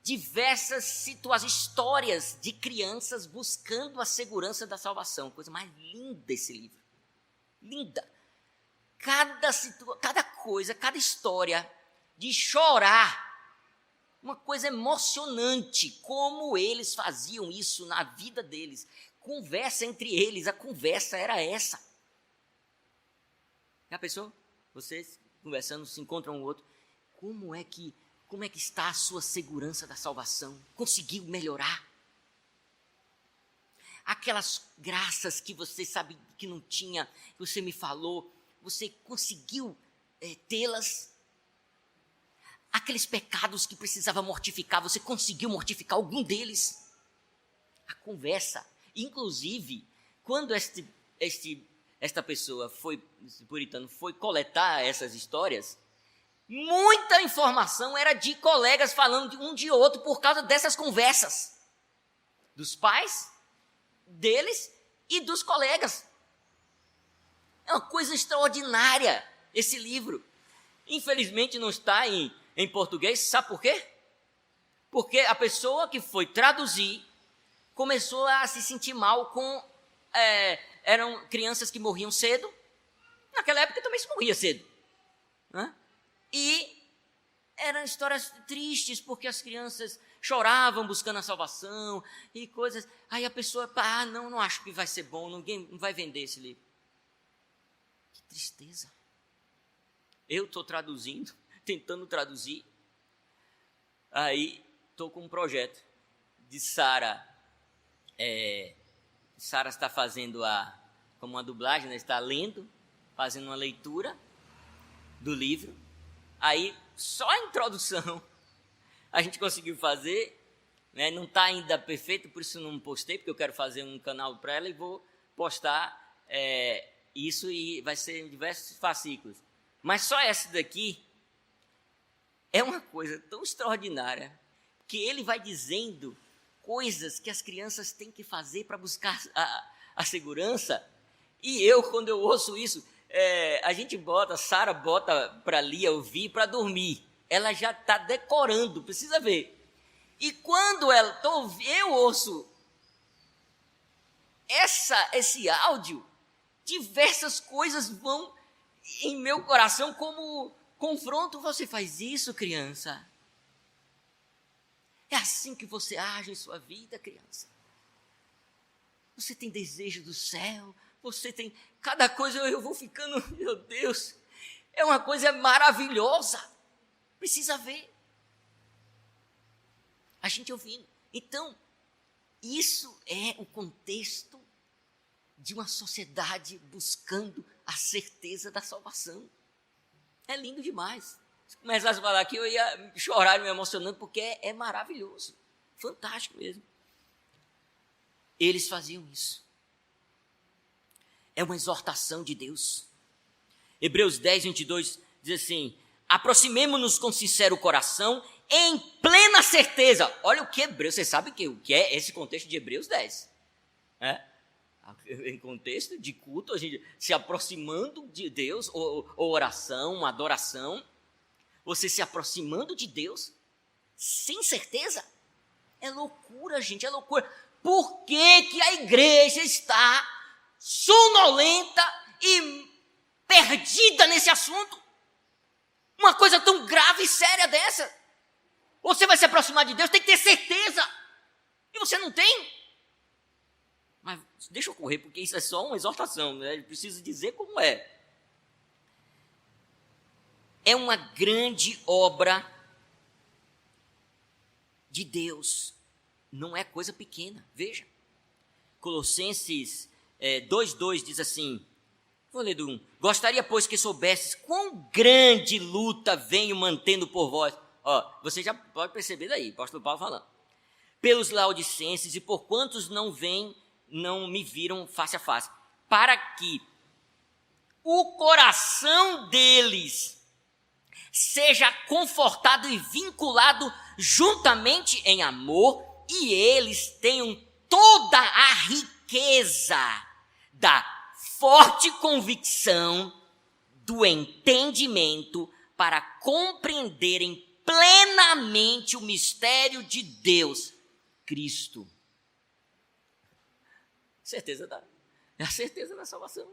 diversas histórias de crianças buscando a segurança da salvação. Coisa mais linda esse livro. Linda. Cada coisa, cada história de chorar. Uma coisa emocionante, como eles faziam isso na vida deles. Conversa entre eles, a conversa era essa. Já pensou? Vocês conversando, se encontram um outro. Como é que está a sua segurança da salvação? Conseguiu melhorar? Aquelas graças que você sabe que não tinha, que você me falou, você conseguiu tê-las? Aqueles pecados que precisava mortificar, você conseguiu mortificar algum deles? A conversa. Inclusive, quando esta pessoa esse puritano foi coletar essas histórias, muita informação era de colegas falando de um de outro por causa dessas conversas. Dos pais, deles e dos colegas. É uma coisa extraordinária esse livro. Infelizmente não está em português, sabe por quê? Porque a pessoa que foi traduzir começou a se sentir mal com... eram crianças que morriam cedo. Naquela época também se morria cedo. Né? E eram histórias tristes, porque as crianças choravam buscando a salvação e coisas. Aí a pessoa, não acho que vai ser bom, ninguém vai vender esse livro. Que tristeza. Eu estou traduzindo, tentando traduzir. Aí estou com um projeto de Sara. Sara está fazendo como uma dublagem, né? Está lendo, fazendo uma leitura do livro. Aí, só a introdução a gente conseguiu fazer, né? Não está ainda perfeito, por isso não postei, porque eu quero fazer um canal para ela e vou postar isso e vai ser em diversos fascículos. Mas só essa daqui é uma coisa tão extraordinária que ele vai dizendo coisas que as crianças têm que fazer para buscar a segurança. E quando eu ouço isso, Sara bota para Lia ouvir para dormir. Ela já está decorando, precisa ver. E quando eu ouço esse áudio, diversas coisas vão em meu coração como confronto. Você faz isso, criança? É assim que você age em sua vida, criança? Você tem desejo do céu? Você tem... Cada coisa eu vou ficando... Meu Deus! É uma coisa maravilhosa. Precisa ver. A gente ouvindo. Então, isso é o contexto de uma sociedade buscando a certeza da salvação. É lindo demais. Se começasse a falar aqui, eu ia chorar me emocionando, porque é maravilhoso. Fantástico mesmo. Eles faziam isso. É uma exortação de Deus. Hebreus 10, 22 diz assim: aproximemo-nos com sincero coração, em plena certeza. Olha o que Hebreus, você sabe o que é esse contexto de Hebreus 10. Em contexto de culto, a gente se aproximando de Deus, ou oração, uma adoração. Você se aproximando de Deus sem certeza? É loucura, gente, é loucura. Por que a igreja está sonolenta e perdida nesse assunto? Uma coisa tão grave e séria dessa. Você vai se aproximar de Deus, tem que ter certeza. E você não tem. Mas deixa eu correr, porque isso é só uma exortação, né? Eu preciso dizer como é. É uma grande obra de Deus. Não é coisa pequena. Veja. Colossenses 2:2 diz assim, vou ler do 1. Gostaria, pois, que soubesses quão grande luta venho mantendo por vós. Ó, você já pode perceber daí, o apóstolo Paulo falando. Pelos laodicenses e por quantos não me viram face a face, para que o coração deles seja confortado e vinculado juntamente em amor, e eles tenham toda a riqueza da forte convicção do entendimento para compreenderem plenamente o mistério de Deus, Cristo. É a certeza da salvação.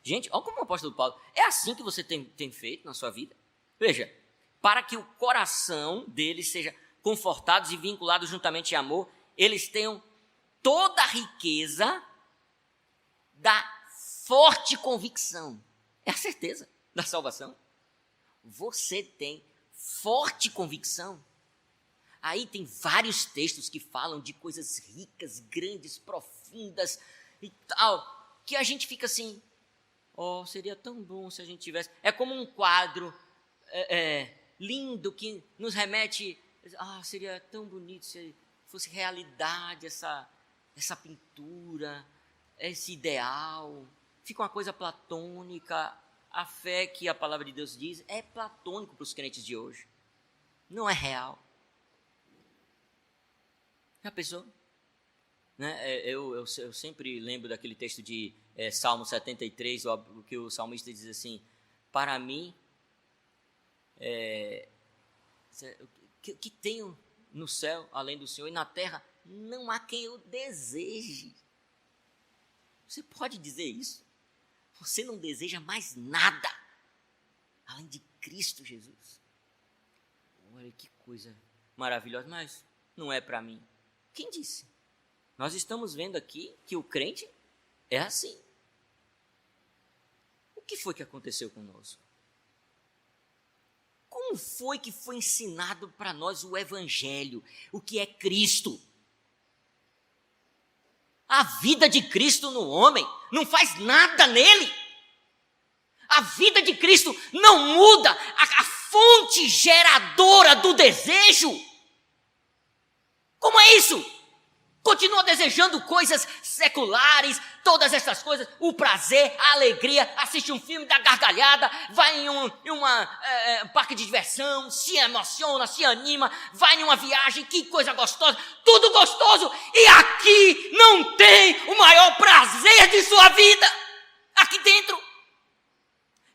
Gente, olha como o apóstolo Paulo, é assim que você tem feito na sua vida. Veja, para que o coração deles seja confortado e vinculado juntamente em amor, eles tenham toda a riqueza da forte convicção. É a certeza da salvação. Você tem forte convicção. Aí tem vários textos que falam de coisas ricas, grandes, profundas e tal, que a gente fica assim, seria tão bom se a gente tivesse. É como um quadro lindo que nos remete, seria tão bonito se fosse realidade essa pintura, esse ideal. Fica uma coisa platônica. A fé que a palavra de Deus diz é platônico para os crentes de hoje. Não é real. Já pensou? Né? Eu sempre lembro daquele texto de Salmo 73, que o salmista diz assim, para mim, o que tenho no céu, além do Senhor, e na terra, não há quem eu deseje. Você pode dizer isso? Você não deseja mais nada, além de Cristo Jesus. Olha que coisa maravilhosa, mas não é para mim. Quem disse? Nós estamos vendo aqui que o crente é assim. O que foi que aconteceu conosco? Como foi que foi ensinado para nós o Evangelho? O que é Cristo? A vida de Cristo no homem não faz nada nele. A vida de Cristo não muda a fonte geradora do desejo. Como é isso? Continua desejando coisas seculares, todas essas coisas, o prazer, a alegria, assiste um filme, dá gargalhada, vai em um parque de diversão, se emociona, se anima, vai em uma viagem, que coisa gostosa, tudo gostoso, e aqui não tem o maior prazer de sua vida, aqui dentro.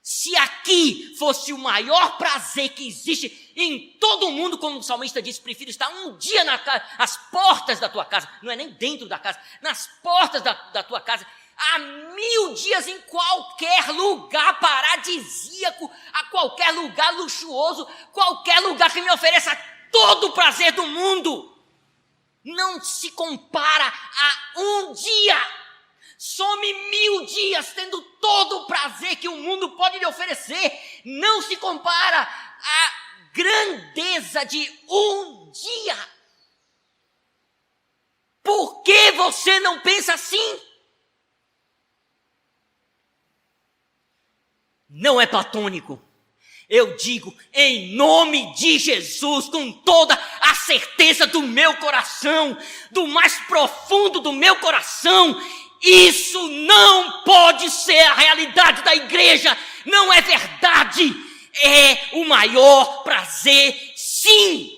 Se aqui fosse o maior prazer que existe em todo o mundo, como o salmista disse, prefiro estar um dia às portas da tua casa, não é nem dentro da casa, nas portas da tua casa, há 1000 dias em qualquer lugar paradisíaco, a qualquer lugar luxuoso, qualquer lugar que me ofereça todo o prazer do mundo, não se compara a um dia. Some 1000 dias tendo todo o prazer que o mundo pode lhe oferecer. Não se compara à grandeza de um dia. Por que você não pensa assim? Não é platônico. Eu digo em nome de Jesus, com toda a certeza do meu coração, do mais profundo do meu coração. Isso não pode ser a realidade da igreja, não é verdade, é o maior prazer, sim.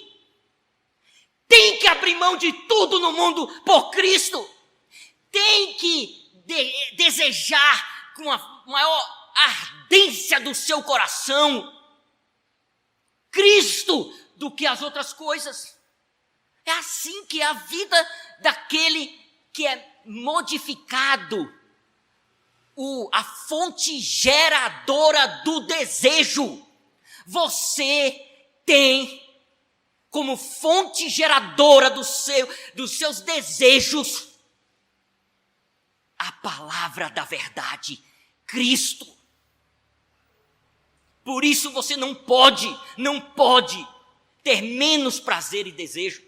Tem que abrir mão de tudo no mundo por Cristo, tem que desejar com a maior ardência do seu coração Cristo do que as outras coisas. É assim que é a vida daquele que é modificado, a fonte geradora do desejo. Você tem como fonte geradora dos seus desejos a palavra da verdade, Cristo. Por isso você não pode ter menos prazer e desejo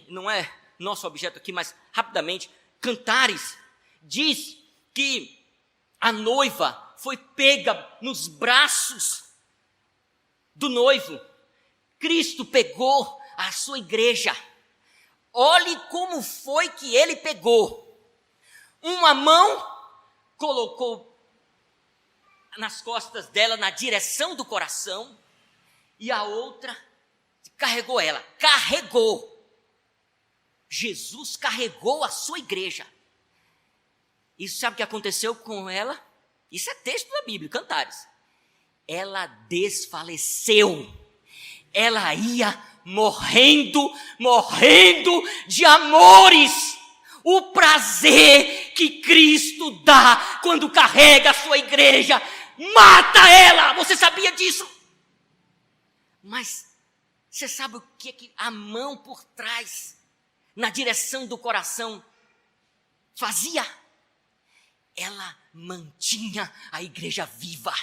não é nosso objeto aqui, mas rapidamente, Cantares diz que a noiva foi pega nos braços do noivo. Cristo pegou a sua igreja. Olhe como foi que ele pegou. Uma mão colocou nas costas dela, na direção do coração, e a outra carregou ela. Carregou. Jesus carregou a sua igreja. E sabe o que aconteceu com ela? Isso é texto da Bíblia, Cantares. Ela desfaleceu. Ela ia morrendo de amores. O prazer que Cristo dá quando carrega a sua igreja mata ela. Você sabia disso? Mas você sabe o que a mão por trás, na direção do coração, fazia? Ela mantinha a igreja viva.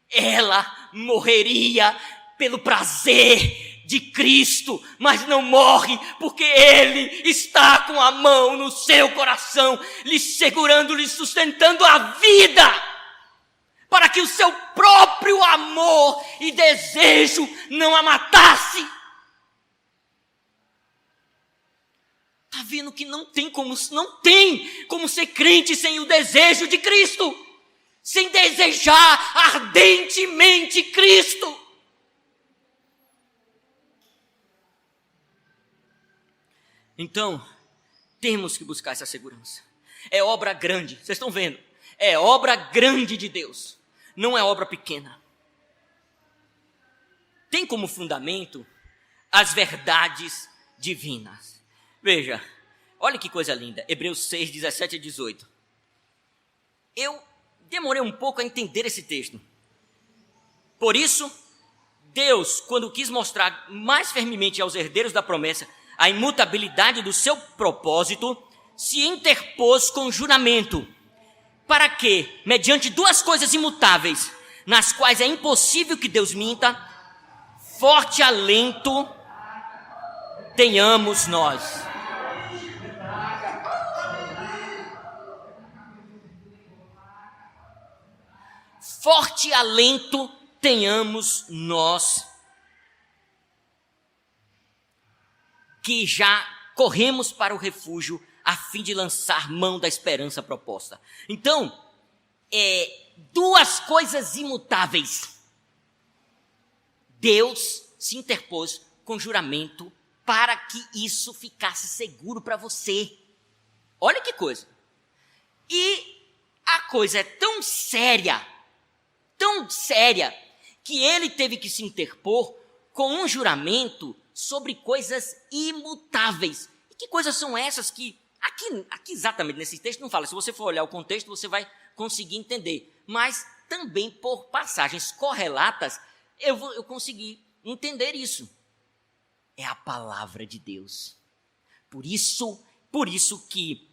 Ela morreria pelo prazer de Cristo, mas não morre porque Ele está com a mão no seu coração, lhe segurando, lhe sustentando a vida, para que o seu próprio amor e desejo não a matasse. Está vendo que não tem como ser crente sem o desejo de Cristo, sem desejar ardentemente Cristo. Então, temos que buscar essa segurança. É obra grande, vocês estão vendo? É obra grande de Deus, não é obra pequena. Tem como fundamento as verdades divinas. Veja, olha que coisa linda, Hebreus 6, 17 a 18. Eu demorei um pouco a entender esse texto. Por isso, Deus, quando quis mostrar mais firmemente aos herdeiros da promessa a imutabilidade do seu propósito, se interpôs com juramento, para que, mediante duas coisas imutáveis, nas quais é impossível que Deus minta, forte alento tenhamos nós. Forte alento tenhamos nós, que já corremos para o refúgio a fim de lançar mão da esperança proposta. Então, duas coisas imutáveis. Deus se interpôs com juramento para que isso ficasse seguro para você. Olha que coisa. E a coisa é tão séria, que ele teve que se interpor com um juramento sobre coisas imutáveis. E que coisas são essas que, aqui exatamente nesse texto não fala, se você for olhar o contexto você vai conseguir entender, mas também por passagens correlatas eu consegui entender isso. É a palavra de Deus. Por isso que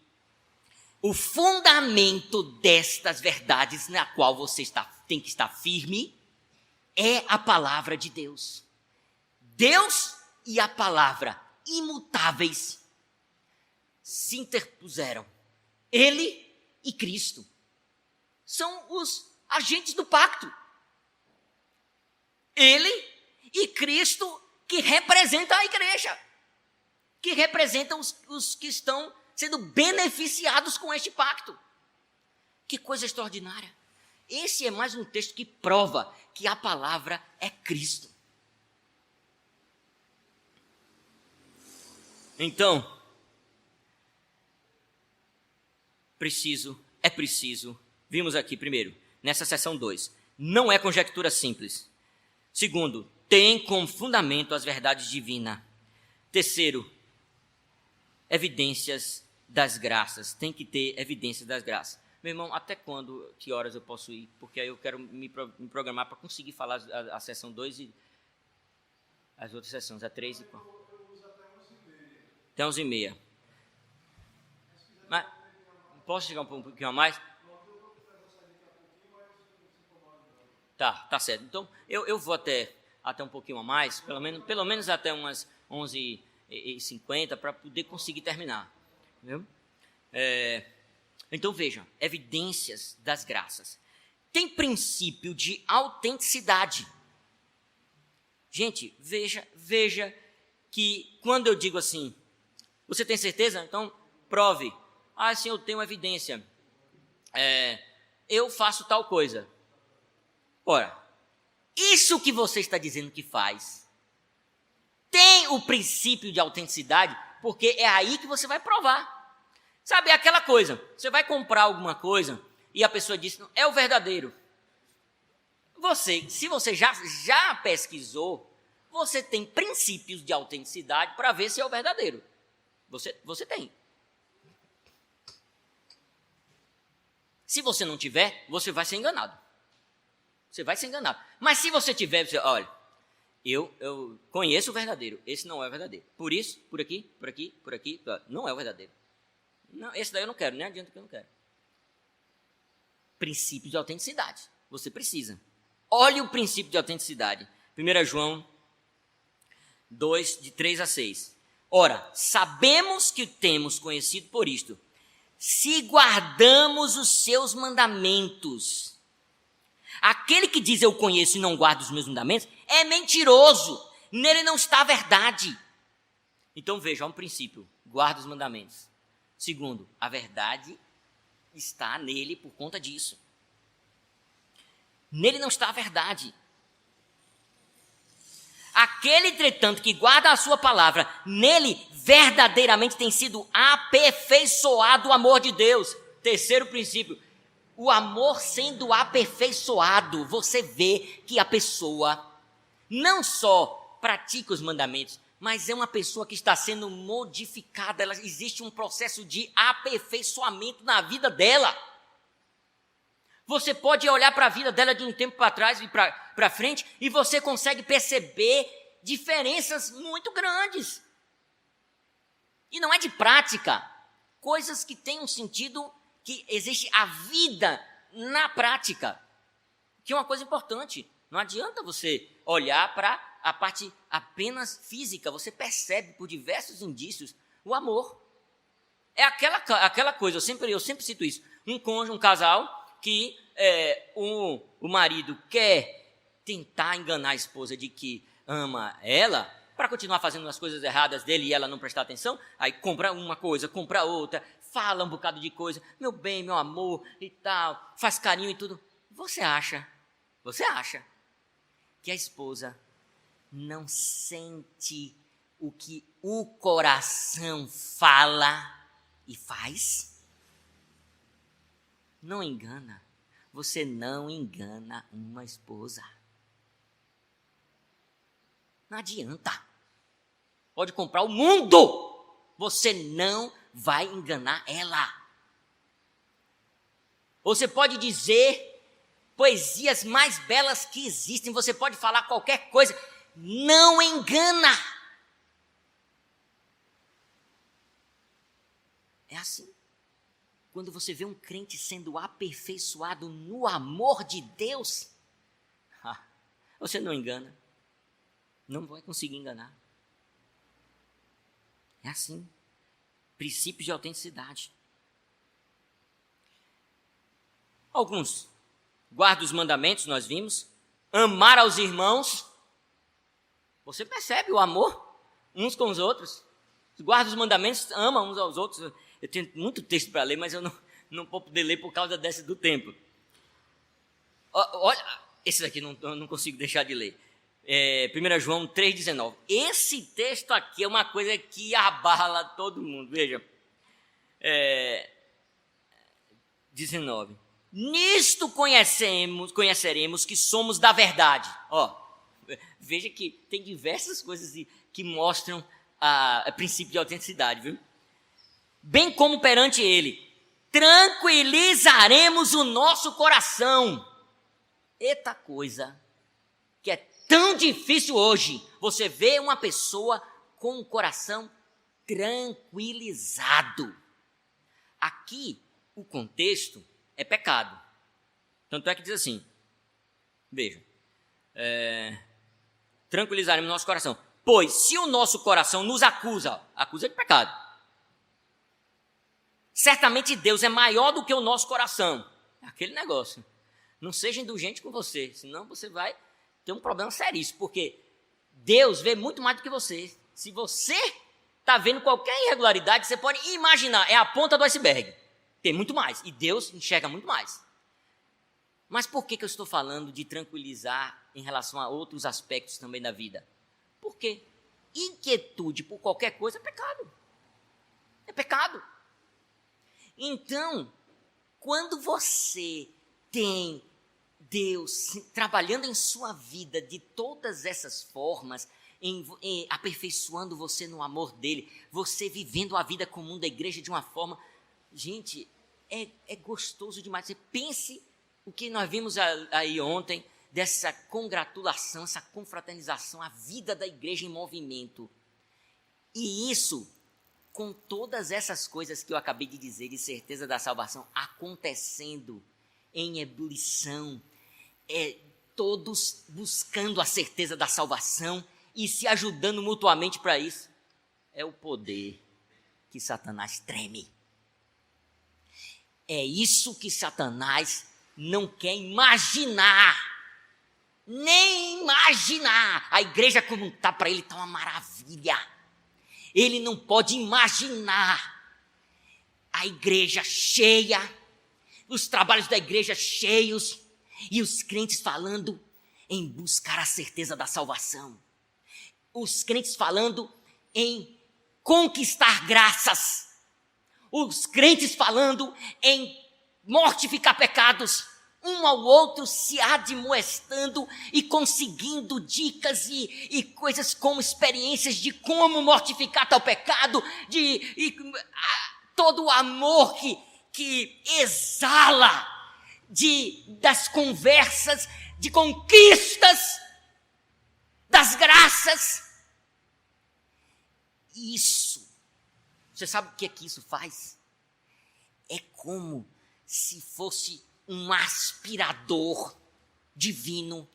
o fundamento destas verdades na qual você tem que estar firme é a palavra de Deus. Deus e a palavra imutáveis se interpuseram. Ele e Cristo são os agentes do pacto. Ele e Cristo que representam a igreja, que representam os que estão sendo beneficiados com este pacto. Que coisa extraordinária. Esse é mais um texto que prova que a palavra é Cristo. Então, é preciso, vimos aqui primeiro, nessa seção 2, não é conjectura simples. Segundo, tem como fundamento as verdades divinas. Terceiro, evidências das graças, tem que ter evidências das graças. Meu irmão, até quando, que horas eu posso ir? Porque aí eu quero me programar para conseguir falar a sessão 2 e as outras sessões, a 3 e 4. Até 11h30. Mas posso chegar um pouquinho a mais? Tá certo. Então, eu vou até um pouquinho a mais, pelo menos até umas 11h50, para poder conseguir terminar. Viu? Então, veja, evidências das graças. Tem princípio de autenticidade. Gente, veja que quando eu digo assim, você tem certeza? Então, prove. Ah, sim, eu tenho evidência. Eu faço tal coisa. Ora, isso que você está dizendo que faz tem o princípio de autenticidade, porque é aí que você vai provar. Sabe, é aquela coisa, você vai comprar alguma coisa e a pessoa diz, é o verdadeiro. Se você já pesquisou, você tem princípios de autenticidade para ver se é o verdadeiro. Você tem. Se você não tiver, você vai ser enganado. Você vai ser enganado. Mas se você tiver, olha, eu conheço o verdadeiro, esse não é o verdadeiro. Por isso, por aqui, não é o verdadeiro. Não, esse daí eu não quero, nem adianta que eu não quero. Princípio de autenticidade. Você precisa. Olhe o princípio de autenticidade. 1 João 2, de 3 a 6. Ora, sabemos que temos conhecido por isto, se guardamos os seus mandamentos. Aquele que diz eu conheço e não guarda os meus mandamentos é mentiroso. Nele não está a verdade. Então veja, há um princípio. Guarda os mandamentos. Segundo, a verdade está nele por conta disso. Nele não está a verdade. Aquele, entretanto, que guarda a sua palavra, nele verdadeiramente tem sido aperfeiçoado o amor de Deus. Terceiro princípio. O amor sendo aperfeiçoado, você vê que a pessoa não só pratica os mandamentos, mas é uma pessoa que está sendo modificada. Existe um processo de aperfeiçoamento na vida dela. Você pode olhar para a vida dela de um tempo para trás e para frente e você consegue perceber diferenças muito grandes. E não é de prática, coisas que têm um sentido que existe a vida na prática, que é uma coisa importante. Não adianta você olhar para a parte apenas física, você percebe por diversos indícios o amor. É aquela coisa, eu sempre cito isso, um casal que o marido quer tentar enganar a esposa de que ama ela, para continuar fazendo as coisas erradas dele e ela não prestar atenção, aí compra uma coisa, compra outra, fala um bocado de coisa, meu bem, meu amor e tal, faz carinho e tudo. Você acha que a esposa não sente o que o coração fala e faz? Não engana. Você não engana uma esposa. Não adianta. Pode comprar o mundo. Você não vai enganar ela. Você pode dizer poesias mais belas que existem. Você pode falar qualquer coisa. Não engana. É assim. Quando você vê um crente sendo aperfeiçoado no amor de Deus, você não engana. Não vai conseguir enganar. É assim. Princípios de autenticidade. Alguns. Guarda os mandamentos, nós vimos. Amar aos irmãos. Você percebe o amor uns com os outros. Guarda os mandamentos, ama uns aos outros. Eu tenho muito texto para ler, mas eu não vou poder ler por causa do tempo. Olha, esse daqui eu não consigo deixar de ler. 1 João 3,19. Esse texto aqui é uma coisa que abala todo mundo. Veja. 19. Nisto conheceremos que somos da verdade. Veja que tem diversas coisas que mostram a princípio de autenticidade, viu? Bem como perante ele. tranquilizaremos o nosso coração. Eita coisa, que é tão difícil hoje, você vê uma pessoa com o coração tranquilizado. Aqui, o contexto é pecado. Tanto é que diz assim, veja, tranquilizaremos o nosso coração. Pois, se o nosso coração nos acusa de pecado, certamente Deus é maior do que o nosso coração. É aquele negócio. Não seja indulgente com você, senão você vai ter um problema seríssimo, porque Deus vê muito mais do que você. Se você está vendo qualquer irregularidade, você pode imaginar, é a ponta do iceberg. Tem muito mais, e Deus enxerga muito mais. Mas por que eu estou falando de tranquilizar em relação a outros aspectos também da vida? Porque inquietude por qualquer coisa é pecado. É pecado. Então, quando você tem Deus trabalhando em sua vida de todas essas formas, aperfeiçoando você no amor dele, você vivendo a vida comum da igreja de uma forma, gente, é gostoso demais. Você pense o que nós vimos aí ontem, dessa congratulação, essa confraternização, a vida da igreja em movimento. E isso, com todas essas coisas que eu acabei de dizer, de certeza da salvação, acontecendo em ebulição, todos buscando a certeza da salvação e se ajudando mutuamente para isso, é o poder que Satanás treme. É isso que Satanás não quer imaginar. Nem imaginar. A igreja como está para ele está uma maravilha. Ele não pode imaginar a igreja cheia, os trabalhos da igreja cheios e os crentes falando em buscar a certeza da salvação. Os crentes falando em conquistar graças. Os crentes falando em mortificar pecados. Um ao outro se admoestando e conseguindo dicas e coisas como experiências de como mortificar tal pecado, todo o amor que exala das conversas, de conquistas, das graças. Isso, você sabe o que é que isso faz? É como se fosse um aspirador divino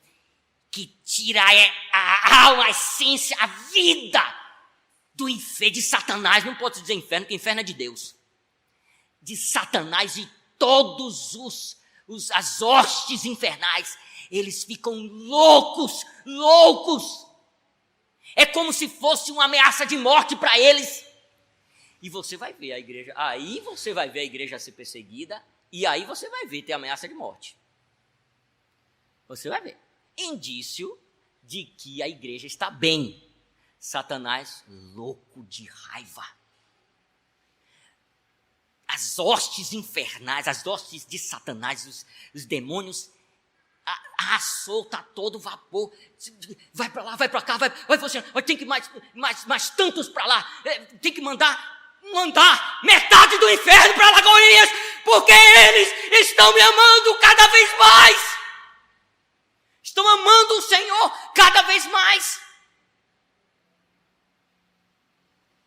que tira a alma, a essência, a vida do inferno, de Satanás. Não pode dizer inferno, porque inferno é de Deus. De Satanás e todos as hostes infernais, eles ficam loucos. É como se fosse uma ameaça de morte para eles. E você vai ver a igreja, aí você vai ver a igreja ser perseguida, e aí você vai ver ter ameaça de morte. Você vai ver. Indício de que a igreja está bem. Satanás louco de raiva. As hostes infernais, as hostes de Satanás, os demônios, solta a todo vapor. Vai para lá, vai para cá, vai você, tem que mais tantos para lá. Tem que mandar metade do inferno para Lagoinhas, porque eles estão me amando cada vez mais. Estão amando o Senhor cada vez mais.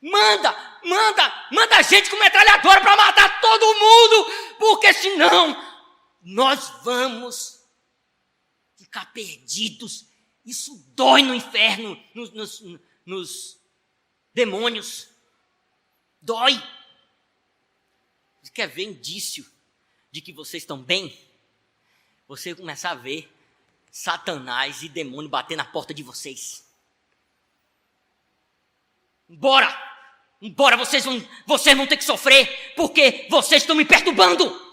Manda gente com metralhadora para matar todo mundo, porque senão nós vamos ficar perdidos. Isso dói no inferno, nos demônios. Dói. Você quer ver indício de que vocês estão bem? Você começar a ver Satanás e demônio bater na porta de vocês. Embora vocês vão ter que sofrer, porque vocês estão me perturbando.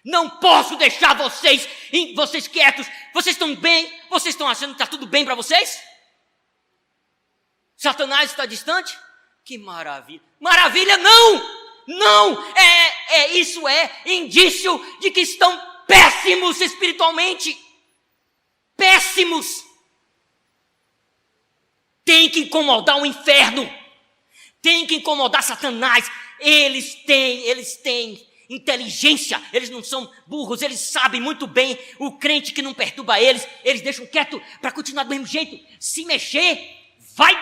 Não posso deixar vocês quietos. Vocês estão bem? Vocês estão achando que está tudo bem para vocês? Satanás está distante? Que maravilha. Maravilha não! Isso é indício de que estão péssimos espiritualmente. Péssimos. Tem que incomodar o inferno. Tem que incomodar Satanás. eles têm inteligência, eles não são burros, eles sabem muito bem o crente que não perturba eles deixam quieto para continuar do mesmo jeito. Se mexer, vai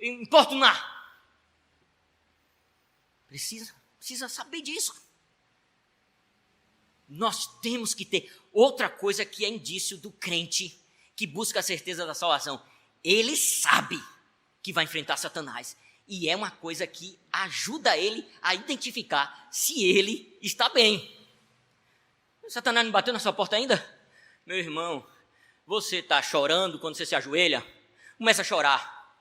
importunar. Precisa saber disso. Nós temos que ter outra coisa que é indício do crente que busca a certeza da salvação. Ele sabe que vai enfrentar Satanás. E é uma coisa que ajuda ele a identificar se ele está bem. Satanás não bateu na sua porta ainda? Meu irmão, você está chorando quando você se ajoelha? Começa a chorar.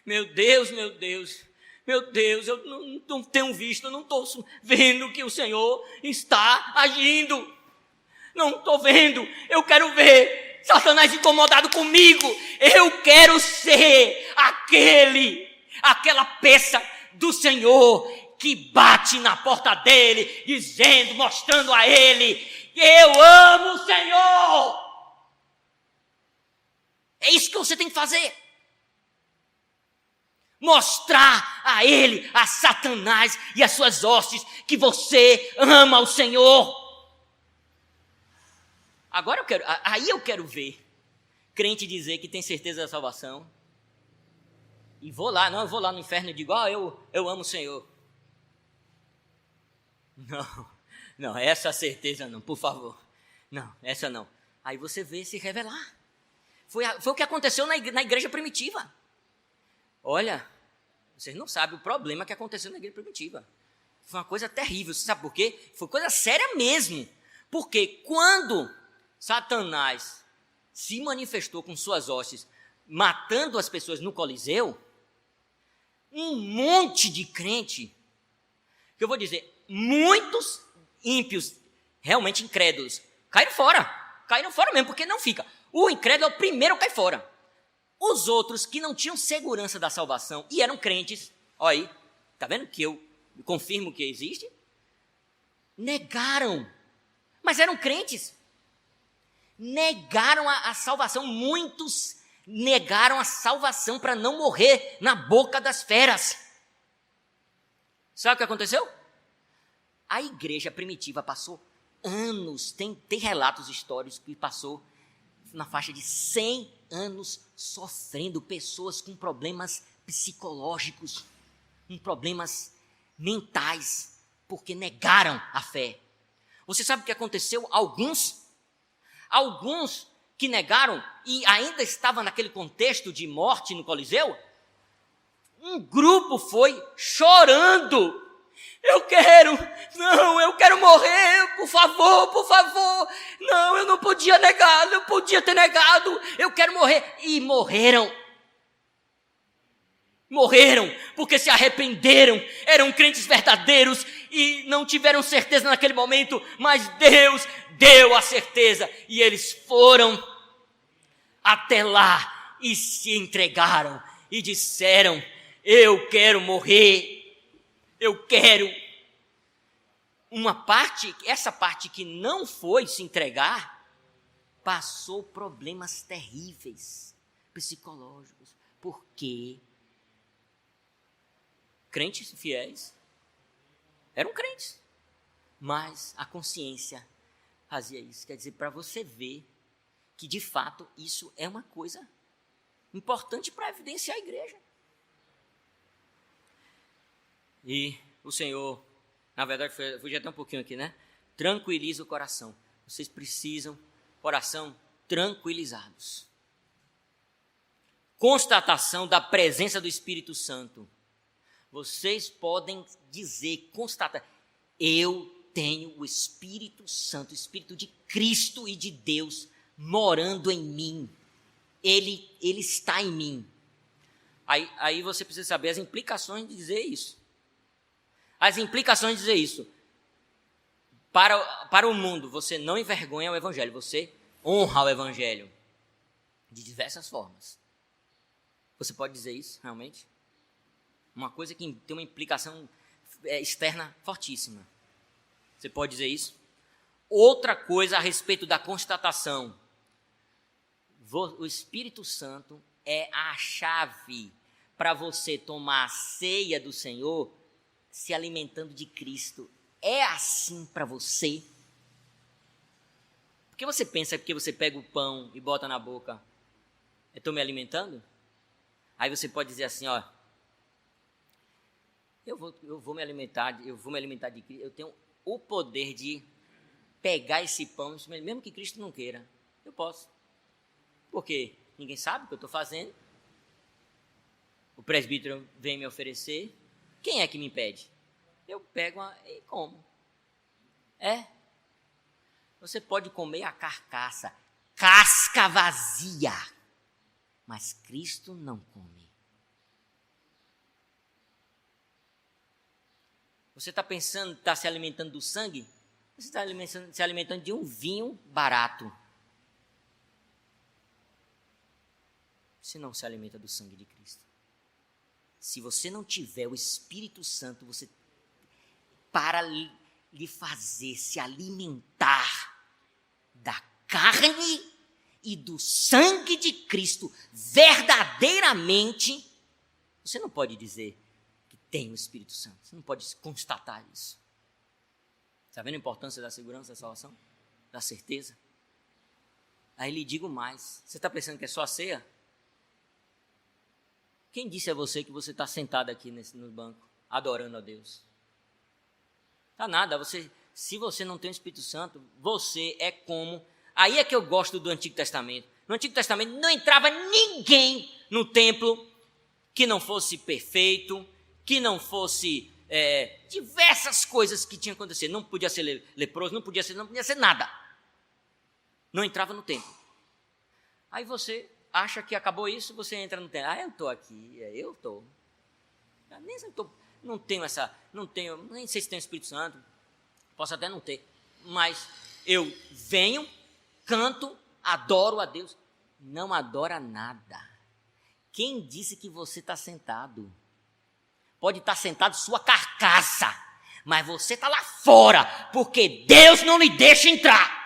Meu Deus, eu não tenho visto, eu não estou vendo que o Senhor está agindo. Não estou vendo, eu quero ver Satanás incomodado comigo. Eu quero ser aquela peça do Senhor que bate na porta dele, dizendo, mostrando a ele, eu amo o Senhor. É isso que você tem que fazer. Mostrar a ele, a Satanás e as suas hostes, que você ama o Senhor. Agora eu quero ver crente dizer que tem certeza da salvação. E eu vou lá no inferno e digo, eu amo o Senhor. Não, essa certeza não, por favor. Não, essa não. Aí você vê se revelar. Foi o que aconteceu na igreja primitiva. Olha, vocês não sabem o problema que aconteceu na igreja primitiva. Foi uma coisa terrível, você sabe por quê? Foi coisa séria mesmo. Porque quando Satanás se manifestou com suas hostes, matando as pessoas no Coliseu, um monte de crente, que eu vou dizer, muitos ímpios, realmente incrédulos, caíram fora mesmo, porque não fica. O incrédulo é o primeiro a cair fora. Os outros que não tinham segurança da salvação e eram crentes, olha aí, tá vendo que eu confirmo que existe? Negaram, mas eram crentes. Negaram a salvação, muitos negaram a salvação para não morrer na boca das feras. Sabe o que aconteceu? A igreja primitiva passou anos, tem relatos históricos que passou na faixa de 100 anos sofrendo, pessoas com problemas psicológicos, com problemas mentais, porque negaram a fé. Você sabe o que aconteceu? Alguns que negaram e ainda estavam naquele contexto de morte no Coliseu, um grupo foi chorando. Eu quero morrer, por favor. Não, eu não podia negar, eu podia ter negado, eu quero morrer. E morreram porque se arrependeram, eram crentes verdadeiros e não tiveram certeza naquele momento, mas Deus deu a certeza e eles foram até lá e se entregaram e disseram, eu quero morrer, eu quero. Essa parte que não foi se entregar, passou problemas terríveis, psicológicos, porque crentes fiéis eram crentes, mas a consciência fazia isso. Quer dizer, para você ver que de fato isso é uma coisa importante para evidenciar a igreja. E o Senhor, na verdade, fugi até um pouquinho aqui, né? Tranquiliza o coração. Vocês precisam, coração, tranquilizados. Constatação da presença do Espírito Santo. Vocês podem dizer, constatar, eu tenho o Espírito Santo, o Espírito de Cristo e de Deus morando em mim. Ele está em mim. Aí você precisa saber as implicações de dizer isso. As implicações de dizer isso. Para o mundo, você não envergonha o Evangelho, você honra o Evangelho. De diversas formas. Você pode dizer isso, realmente? Uma coisa que tem uma implicação externa fortíssima. Você pode dizer isso? Outra coisa a respeito da constatação. O Espírito Santo é a chave para você tomar a ceia do Senhor se alimentando de Cristo é assim para você? Porque você pensa que você pega o pão e bota na boca, eu estou me alimentando? Aí você pode dizer assim, ó, eu vou me alimentar de Cristo, eu tenho o poder de pegar esse pão, mesmo que Cristo não queira, eu posso. Porque ninguém sabe o que eu estou fazendo. O presbítero vem me oferecer. Quem é que me impede? Eu pego e como. Você pode comer a carcaça, casca vazia, mas Cristo não come. Você está pensando, está se alimentando do sangue? Você está se alimentando de um vinho barato. Você não se alimenta do sangue de Cristo. Se você não tiver o Espírito Santo, você para lhe fazer se alimentar da carne e do sangue de Cristo verdadeiramente, você não pode dizer que tem o Espírito Santo. Você não pode constatar isso. Está vendo a importância da segurança da salvação? Da certeza? Aí lhe digo mais. Você está pensando que é só a ceia? Quem disse a você que você está sentado aqui no banco, adorando a Deus? Tá nada. Se você não tem o Espírito Santo, você é como... Aí é que eu gosto do Antigo Testamento. No Antigo Testamento não entrava ninguém no templo que não fosse perfeito, que não fosse... diversas coisas que tinham acontecido. Não podia ser leproso, não podia ser nada. Não entrava no templo. Aí você acha que acabou isso, você entra no templo. Eu estou aqui, eu estou. Nem sei se tenho Espírito Santo, posso até não ter, mas eu venho, canto, adoro a Deus. Não adora nada. Quem disse que você está sentado? Pode estar sentado sua carcaça, mas você está lá fora, porque Deus não lhe deixa entrar.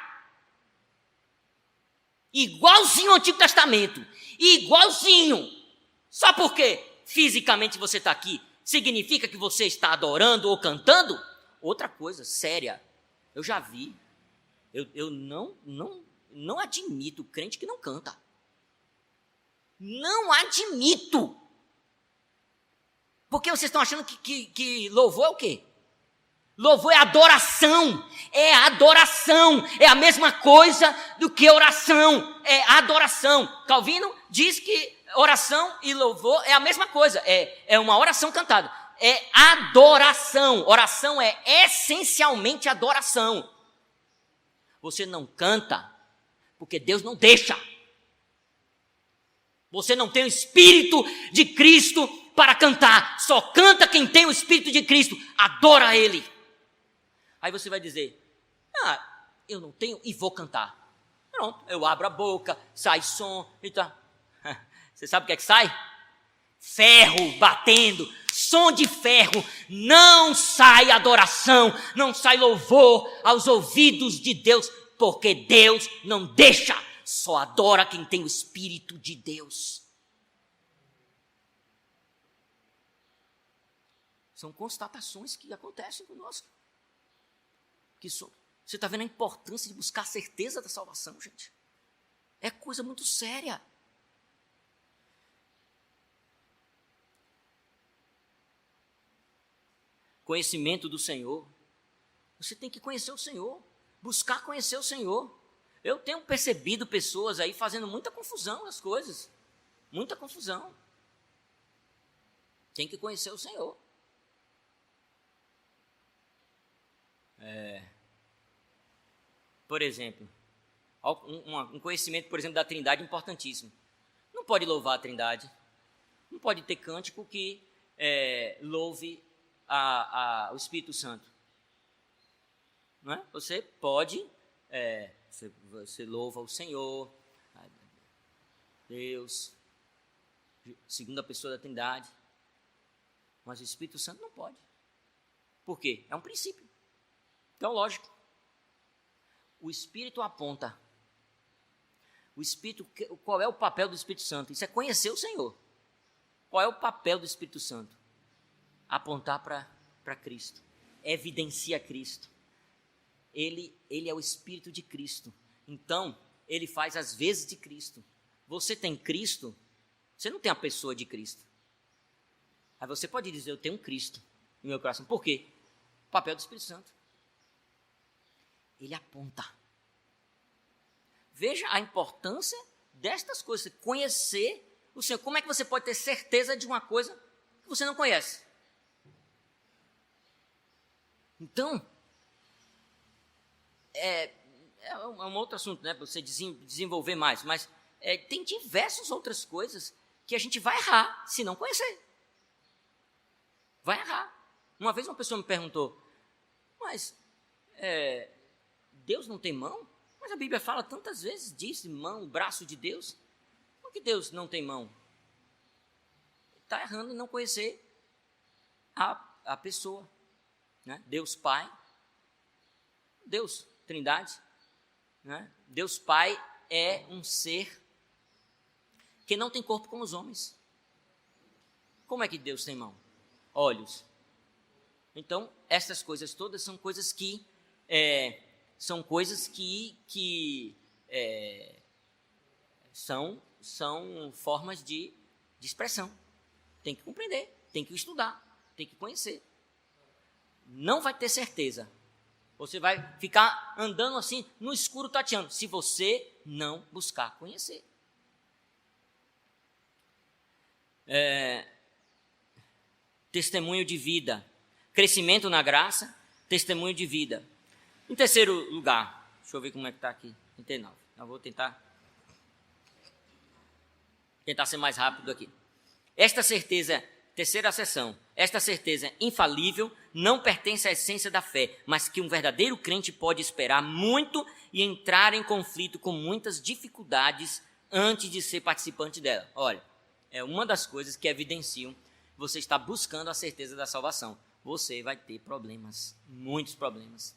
Igualzinho ao Antigo Testamento, igualzinho. Só porque fisicamente você está aqui, significa que você está adorando ou cantando? Outra coisa séria, eu já vi, eu não admito crente que não canta. Não admito. Porque vocês estão achando que louvor é o quê? Louvor é adoração. É adoração. É a mesma coisa do que oração. É adoração. Calvino diz que oração e louvor é a mesma coisa. É uma oração cantada. É adoração. Oração é essencialmente adoração. Você não canta porque Deus não deixa. Você não tem o Espírito de Cristo para cantar. Só canta quem tem o Espírito de Cristo. Adora Ele. Aí você vai dizer, eu não tenho e vou cantar. Pronto, eu abro a boca, sai som e tá. Você sabe o que é que sai? Ferro batendo, som de ferro. Não sai adoração, não sai louvor aos ouvidos de Deus, porque Deus não deixa. Só adora quem tem o Espírito de Deus. São constatações que acontecem conosco. Você está vendo a importância de buscar a certeza da salvação, gente? É coisa muito séria. Conhecimento do Senhor. Você tem que conhecer o Senhor. Buscar conhecer o Senhor. Eu tenho percebido pessoas aí fazendo muita confusão nas coisas. Muita confusão. Tem que conhecer o Senhor. Por exemplo, um conhecimento, por exemplo, da Trindade importantíssimo. Não pode louvar a Trindade. Não pode ter cântico que louve o Espírito Santo. Não é? Você pode, você louva o Senhor, Deus, segunda pessoa da Trindade, mas o Espírito Santo não pode. Por quê? É um princípio teológico. O Espírito aponta. O Espírito, qual é o papel do Espírito Santo? Isso é conhecer o Senhor. Qual é o papel do Espírito Santo? Apontar para para Cristo, evidencia Cristo. Ele é o Espírito de Cristo. Então, ele faz as vezes de Cristo. Você tem Cristo, você não tem a pessoa de Cristo. Aí você pode dizer, eu tenho um Cristo no meu coração. Por quê? O papel do Espírito Santo. Ele aponta. Veja a importância destas coisas, conhecer o Senhor. Como é que você pode ter certeza de uma coisa que você não conhece? Então, é um outro assunto, né, para você desenvolver mais, mas tem diversas outras coisas que a gente vai errar se não conhecer. Vai errar. Uma vez uma pessoa me perguntou, mas Deus não tem mão? Mas a Bíblia fala tantas vezes disso, mão, braço de Deus. Por que Deus não tem mão? Está errando em não conhecer a pessoa, né? Deus Pai, Deus Trindade, né? Deus Pai é um ser que não tem corpo como os homens. Como é que Deus tem mão? Olhos. Então, essas coisas todas são coisas que são formas de expressão. Tem que compreender, tem que estudar, tem que conhecer. Não vai ter certeza. Você vai ficar andando assim no escuro tateando, se você não buscar conhecer. Testemunho de vida. Crescimento na graça, testemunho de vida. Em terceiro lugar, deixa eu ver como é que está aqui, 39. Eu vou tentar ser mais rápido aqui. Esta certeza, terceira seção, esta certeza infalível não pertence à essência da fé, mas que um verdadeiro crente pode esperar muito e entrar em conflito com muitas dificuldades antes de ser participante dela. Olha, é uma das coisas que evidenciam você está buscando a certeza da salvação. Você vai ter problemas, muitos problemas.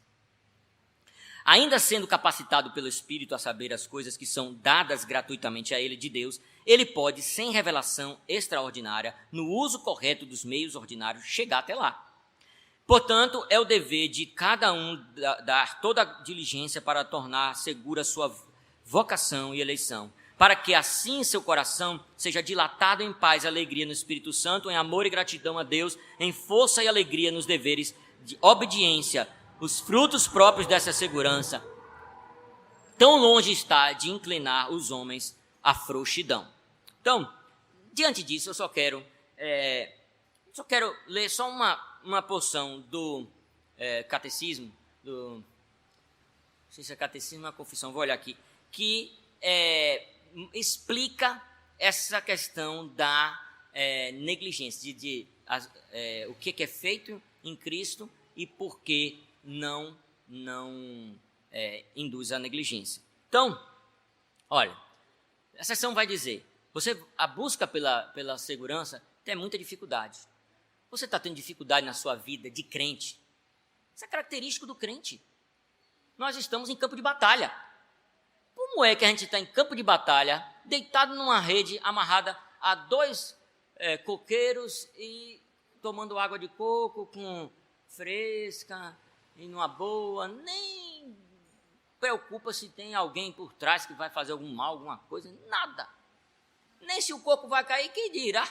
Ainda sendo capacitado pelo Espírito a saber as coisas que são dadas gratuitamente a ele de Deus, ele pode, sem revelação extraordinária, no uso correto dos meios ordinários, chegar até lá. Portanto, é o dever de cada um dar toda a diligência para tornar segura sua vocação e eleição, para que assim seu coração seja dilatado em paz e alegria no Espírito Santo, em amor e gratidão a Deus, em força e alegria nos deveres de obediência. Os frutos próprios dessa segurança, tão longe está de inclinar os homens à frouxidão. Então, diante disso, eu só quero ler só uma porção do catecismo, não sei se é catecismo ou é confissão, vou olhar aqui, que explica essa questão da negligência, o que é feito em Cristo e por que não induz a negligência. Então, olha, a seção vai dizer, a busca pela segurança tem muita dificuldade. Você está tendo dificuldade na sua vida de crente? Isso é característico do crente. Nós estamos em campo de batalha. Como é que a gente está em campo de batalha, deitado numa rede amarrada a dois coqueiros e tomando água de coco com fresca e numa boa, nem preocupa se tem alguém por trás que vai fazer algum mal, alguma coisa, nada. Nem se o coco vai cair, quem dirá?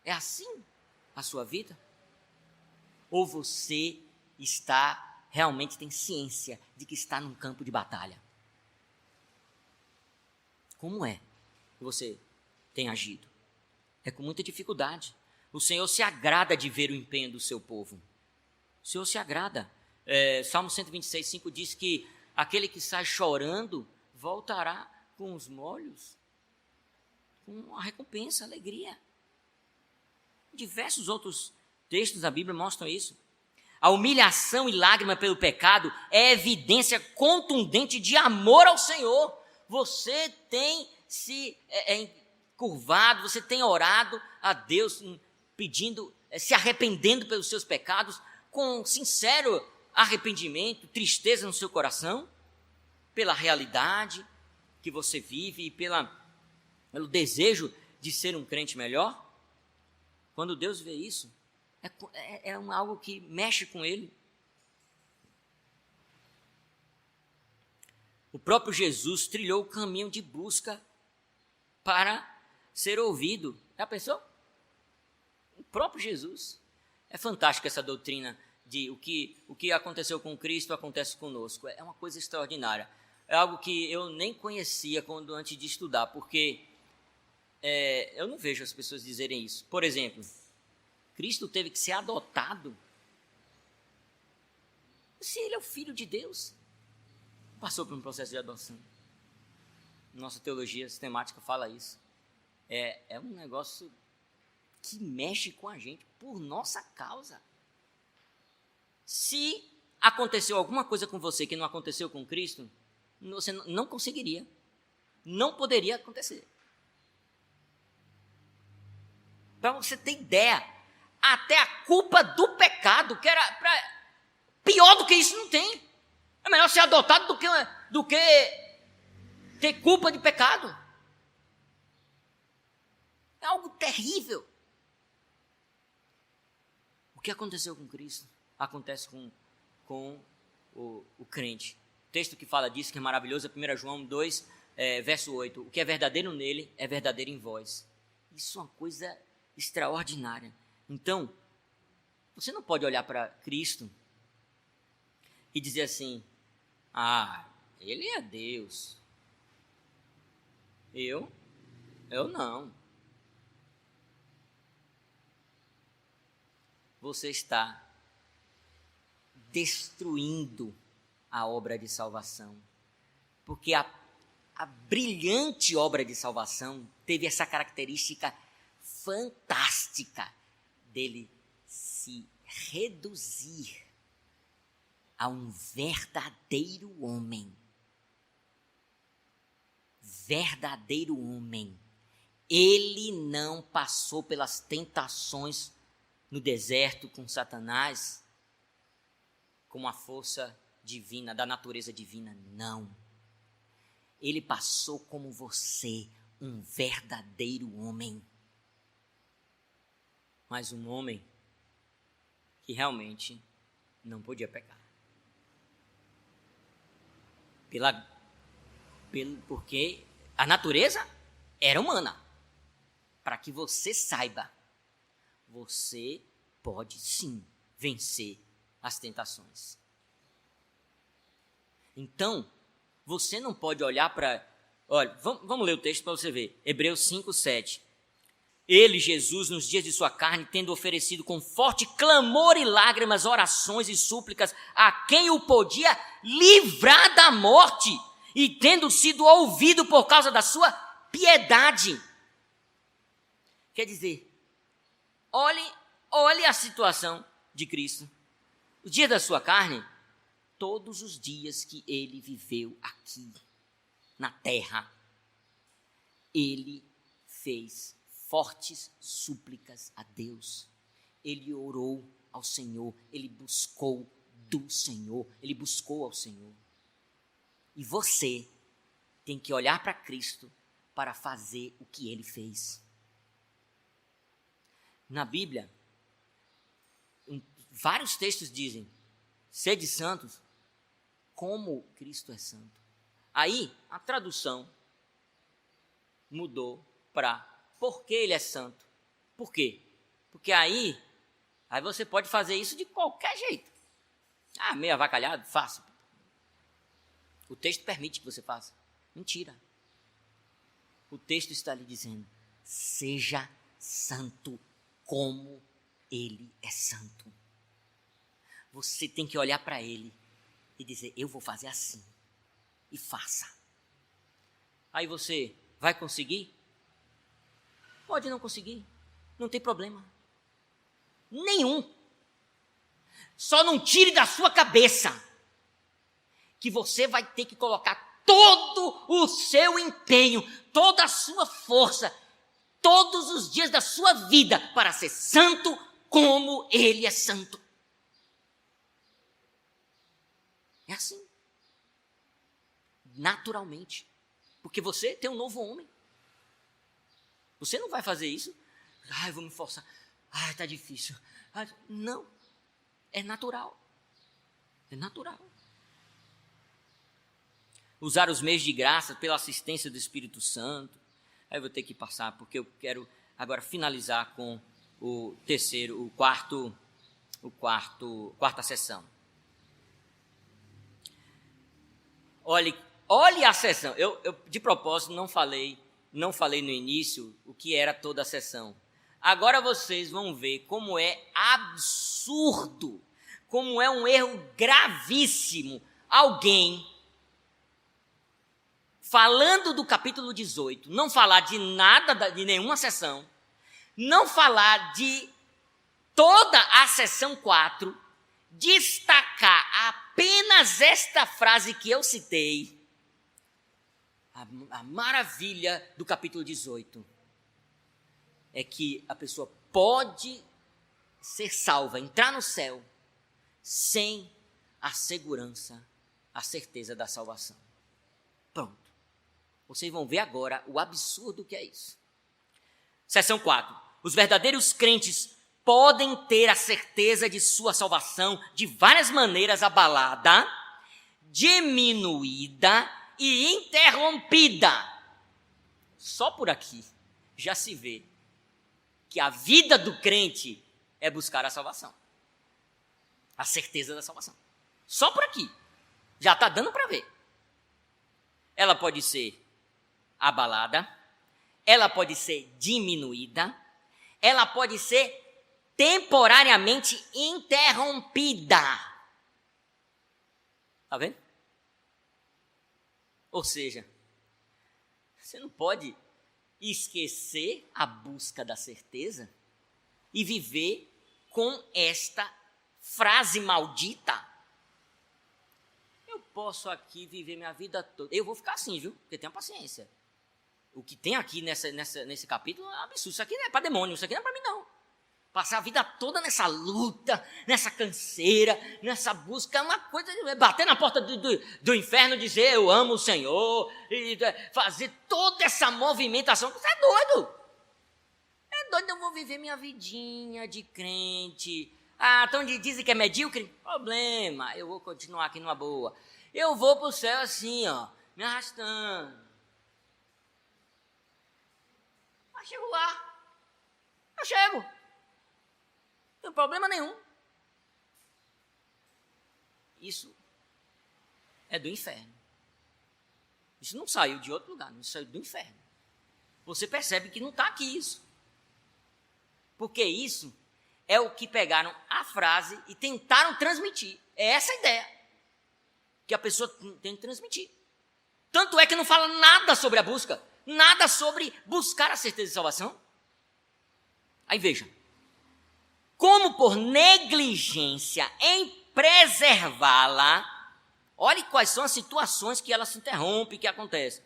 É assim a sua vida? Ou você realmente tem ciência de que está num campo de batalha? Como é que você tem agido? É com muita dificuldade. O Senhor se agrada de ver o empenho do seu povo. O Senhor se agrada. Salmo 126, 5 diz que aquele que sai chorando voltará com os molhos, com a recompensa, a alegria. Diversos outros textos da Bíblia mostram isso. A humilhação e lágrima pelo pecado é evidência contundente de amor ao Senhor. Você tem se curvado, você tem orado a Deus pedindo, se arrependendo pelos seus pecados, com sincero arrependimento, tristeza no seu coração, pela realidade que você vive e pelo desejo de ser um crente melhor. Quando Deus vê isso, algo que mexe com ele. O próprio Jesus trilhou o caminho de busca para ser ouvido. Já pensou? O próprio Jesus. É fantástica essa doutrina de o que aconteceu com Cristo acontece conosco. É uma coisa extraordinária. É algo que eu nem conhecia antes de estudar, porque eu não vejo as pessoas dizerem isso. Por exemplo, Cristo teve que ser adotado. Se ele é o Filho de Deus, passou por um processo de adoção. Nossa teologia sistemática fala isso. É um negócio que mexe com a gente por nossa causa. Se aconteceu alguma coisa com você que não aconteceu com Cristo, você não conseguiria. Não poderia acontecer. Para você ter ideia, até a culpa do pecado, que era pior do que isso, não tem. É melhor ser adotado do que ter culpa de pecado. É algo terrível. O que aconteceu com Cristo acontece com o crente. O texto que fala disso, que é maravilhoso, é 1 João 2, verso 8. O que é verdadeiro nele é verdadeiro em vós. Isso é uma coisa extraordinária. Então, você não pode olhar para Cristo e dizer assim: ele é Deus. Eu não. Você está destruindo a obra de salvação. Porque a brilhante obra de salvação teve essa característica fantástica dele se reduzir a um verdadeiro homem. Verdadeiro homem. Ele não passou pelas tentações no deserto com Satanás, com a força divina, da natureza divina. Não. Ele passou como você, um verdadeiro homem. Mas um homem que realmente não podia pecar. Porque a natureza era humana. Para que você saiba, você pode sim vencer as tentações. Então, você não pode olhar para... Olha, vamos ler o texto para você ver. Hebreus 5, 7. Ele, Jesus, nos dias de sua carne, tendo oferecido com forte clamor e lágrimas, orações e súplicas a quem o podia livrar da morte, e tendo sido ouvido por causa da sua piedade. Quer dizer, olhe a situação de Cristo. O dia da sua carne, todos os dias que ele viveu aqui na terra, ele fez fortes súplicas a Deus. Ele orou ao Senhor, ele buscou do Senhor, ele buscou ao Senhor. E você tem que olhar para Cristo para fazer o que ele fez. Na Bíblia, vários textos dizem: sede santos, como Cristo é santo. Aí, a tradução mudou para por que ele é santo. Por quê? Porque aí você pode fazer isso de qualquer jeito. Meio avacalhado, faça. O texto permite que você faça. Mentira. O texto está lhe dizendo: seja santo como ele é santo. Você tem que olhar para ele e dizer: eu vou fazer assim. E faça. Aí você vai conseguir? Pode não conseguir. Não tem problema nenhum. Só não tire da sua cabeça que você vai ter que colocar todo o seu empenho, toda a sua força, todos os dias da sua vida para ser santo como ele é santo. É assim. Naturalmente. Porque você tem um novo homem. Você não vai fazer isso. Eu vou me forçar. Tá difícil. Não, é natural. É natural. Usar os meios de graça pela assistência do Espírito Santo. Aí eu vou ter que passar, porque eu quero agora finalizar com quarta sessão. Olhe a sessão. Eu de propósito não falei no início o que era toda a sessão. Agora vocês vão ver como é absurdo, como é um erro gravíssimo alguém falando do capítulo 18, não falar de nada, de nenhuma sessão, não falar de toda a sessão 4, destacar apenas esta frase que eu citei, a maravilha do capítulo 18, é que a pessoa pode ser salva, entrar no céu, sem a segurança, a certeza da salvação. Pronto. Vocês vão ver agora o absurdo que é isso. Seção 4. Os verdadeiros crentes podem ter a certeza de sua salvação de várias maneiras abalada, diminuída e interrompida. Só por aqui já se vê que a vida do crente é buscar a salvação. A certeza da salvação. Só por aqui. Já está dando para ver. Ela pode ser abalada, ela pode ser diminuída, ela pode ser temporariamente interrompida. Está vendo? Ou seja, você não pode esquecer a busca da certeza e viver com esta frase maldita. Eu posso aqui viver minha vida toda. Eu vou ficar assim, viu? Porque tenha paciência. O que tem aqui nesse capítulo é absurdo. Isso aqui não é para demônio, isso aqui não é para mim, não. Passar a vida toda nessa luta, nessa canseira, nessa busca, é uma coisa de bater na porta do inferno e dizer eu amo o Senhor, e fazer toda essa movimentação. Você é doido. É doido, eu vou viver minha vidinha de crente. Então dizem que é medíocre? Problema, eu vou continuar aqui numa boa. Eu vou para o céu assim, ó, me arrastando. Mas chego lá. Eu chego. Não tem problema nenhum. Isso é do inferno. Isso não saiu de outro lugar, não saiu do inferno. Você percebe que não está aqui isso. Porque isso é o que pegaram a frase e tentaram transmitir. É essa a ideia que a pessoa tem que transmitir. Tanto é que não fala nada sobre a busca, nada sobre buscar a certeza de salvação. Aí veja, como por negligência em preservá-la, olhe quais são as situações que ela se interrompe, que acontece.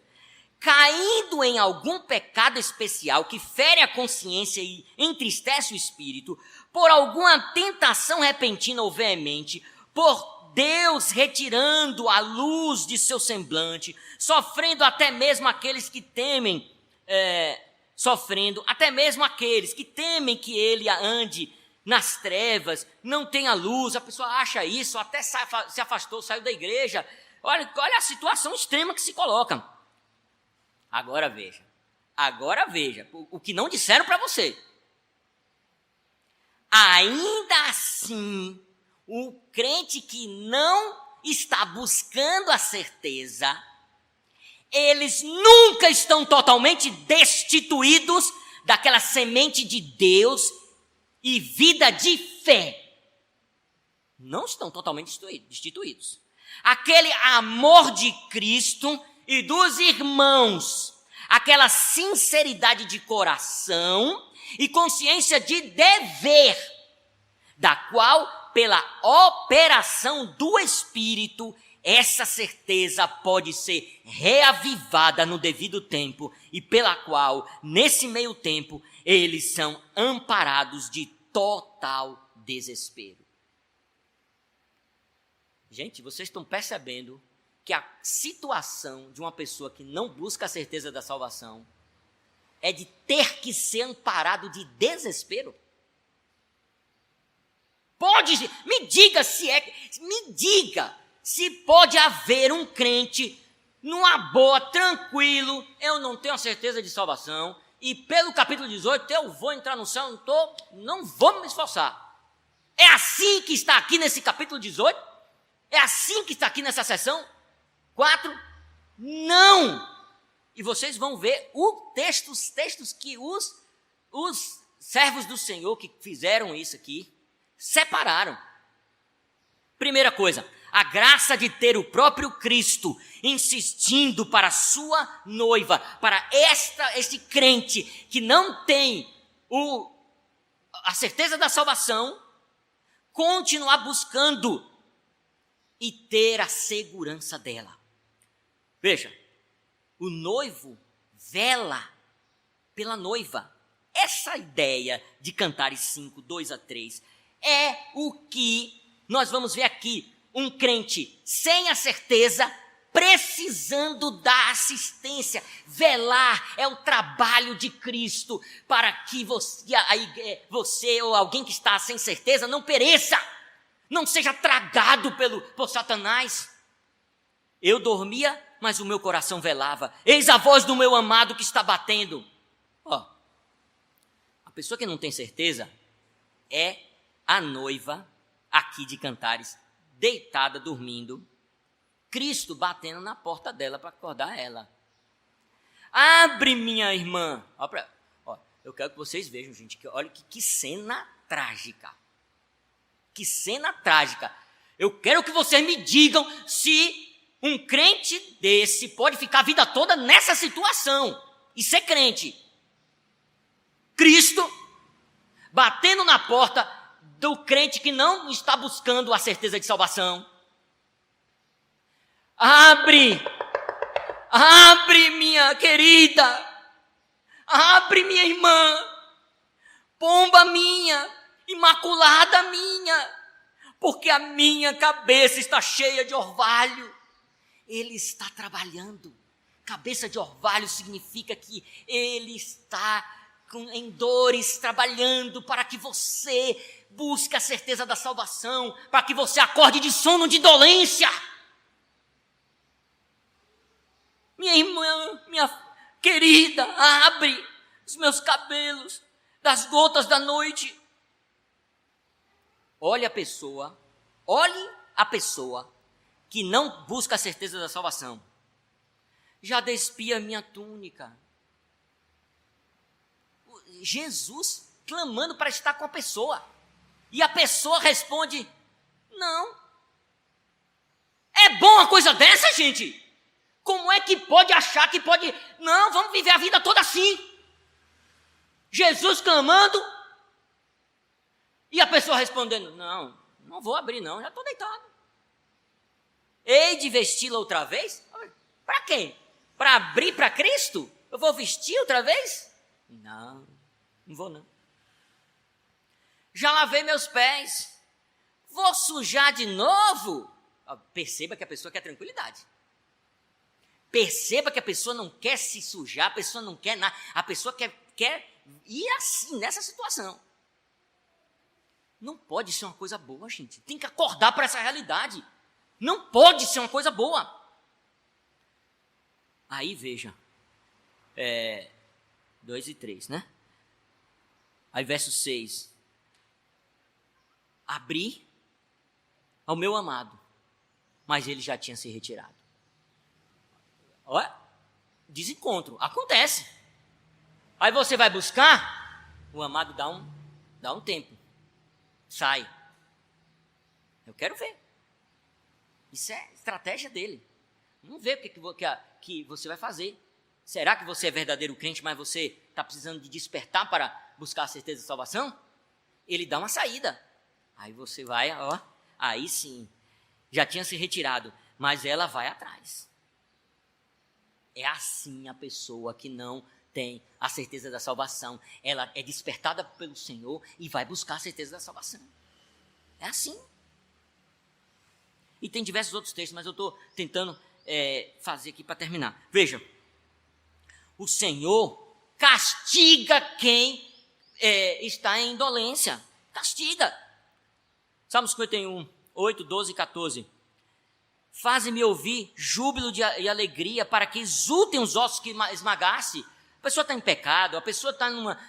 Caindo em algum pecado especial que fere a consciência e entristece o espírito, por alguma tentação repentina ou veemente, por Deus retirando a luz de seu semblante, sofrendo até mesmo aqueles que temem, que ele ande nas trevas, não tenha luz, a pessoa acha isso, até se afastou, saiu da igreja. Olha a situação extrema que se coloca. Agora veja o que não disseram para você. Ainda assim, o crente que não está buscando a certeza, eles nunca estão totalmente destituídos daquela semente de Deus e vida de fé. Não estão totalmente destituídos. Aquele amor de Cristo e dos irmãos, aquela sinceridade de coração e consciência de dever, da qual, pela operação do Espírito, essa certeza pode ser reavivada no devido tempo e pela qual, nesse meio tempo, eles são amparados de total desespero. Gente, vocês estão percebendo que a situação de uma pessoa que não busca a certeza da salvação é de ter que ser amparado de desespero? Me diga se pode haver um crente numa boa, tranquilo, eu não tenho a certeza de salvação, e pelo capítulo 18 eu vou entrar no céu, não vou me esforçar. É assim que está aqui nesse capítulo 18? É assim que está aqui nessa seção 4? Não! E vocês vão ver os textos que os servos do Senhor que fizeram isso aqui, separaram. Primeira coisa, a graça de ter o próprio Cristo insistindo para a sua noiva, para este crente que não tem a certeza da salvação, continuar buscando e ter a segurança dela. Veja, o noivo vela pela noiva. Essa ideia de Cantares 5, 2-3, é o que nós vamos ver aqui. Um crente sem a certeza, precisando da assistência. Velar é o trabalho de Cristo para que você ou alguém que está sem certeza não pereça, não seja tragado por Satanás. Eu dormia, mas o meu coração velava. Eis a voz do meu amado que está batendo. A pessoa que não tem certeza é a noiva aqui de Cantares, deitada, dormindo, Cristo batendo na porta dela para acordar ela. Abre, minha irmã. Eu quero que vocês vejam, gente, olha que cena trágica. Que cena trágica. Eu quero que vocês me digam se um crente desse pode ficar a vida toda nessa situação e ser crente. Cristo batendo na porta do crente que não está buscando a certeza de salvação. Abre, minha querida, abre, minha irmã, pomba minha, imaculada minha, porque a minha cabeça está cheia de orvalho. Ele está trabalhando. Cabeça de orvalho significa que ele está em dores, trabalhando para que você busque a certeza da salvação, para que você acorde de sono de dolência. Minha irmã, minha querida, abre os meus cabelos das gotas da noite. Olhe a pessoa que não busca a certeza da salvação. Já despi a minha túnica. Jesus clamando para estar com a pessoa. E a pessoa responde: não. É bom uma coisa dessa, gente? Como é que pode achar que pode... Não, vamos viver a vida toda assim. Jesus clamando e a pessoa respondendo: não vou abrir não, já estou deitado. Hei de vesti-la outra vez? Para quê? Para abrir para Cristo? Eu vou vestir outra vez? Não vou não. Já lavei meus pés, vou sujar de novo? Perceba que a pessoa quer tranquilidade. Perceba que a pessoa não quer se sujar, a pessoa não quer nada, a pessoa quer ir assim, nessa situação. Não pode ser uma coisa boa, gente. Tem que acordar para essa realidade. Não pode ser uma coisa boa. Aí veja, 2 e 3, né? Aí verso 6. Abri ao meu amado, mas ele já tinha se retirado. Olha, desencontro, acontece. Aí você vai buscar, o amado dá um tempo, sai. Eu quero ver. Isso é estratégia dele. Vamos ver o que você vai fazer. Será que você é verdadeiro crente, mas você está precisando de despertar para buscar a certeza de salvação? Ele dá uma saída. Aí você vai, aí sim, já tinha se retirado, mas ela vai atrás. É assim a pessoa que não tem a certeza da salvação. Ela é despertada pelo Senhor e vai buscar a certeza da salvação. É assim. E tem diversos outros textos, mas eu estou tentando fazer aqui para terminar. Veja, o Senhor castiga quem está em indolência. Castiga. Salmo 51, 8, 12 e 14. Faze-me ouvir júbilo e alegria, para que exultem os ossos que esmagasse. A pessoa está em pecado, a pessoa está numa...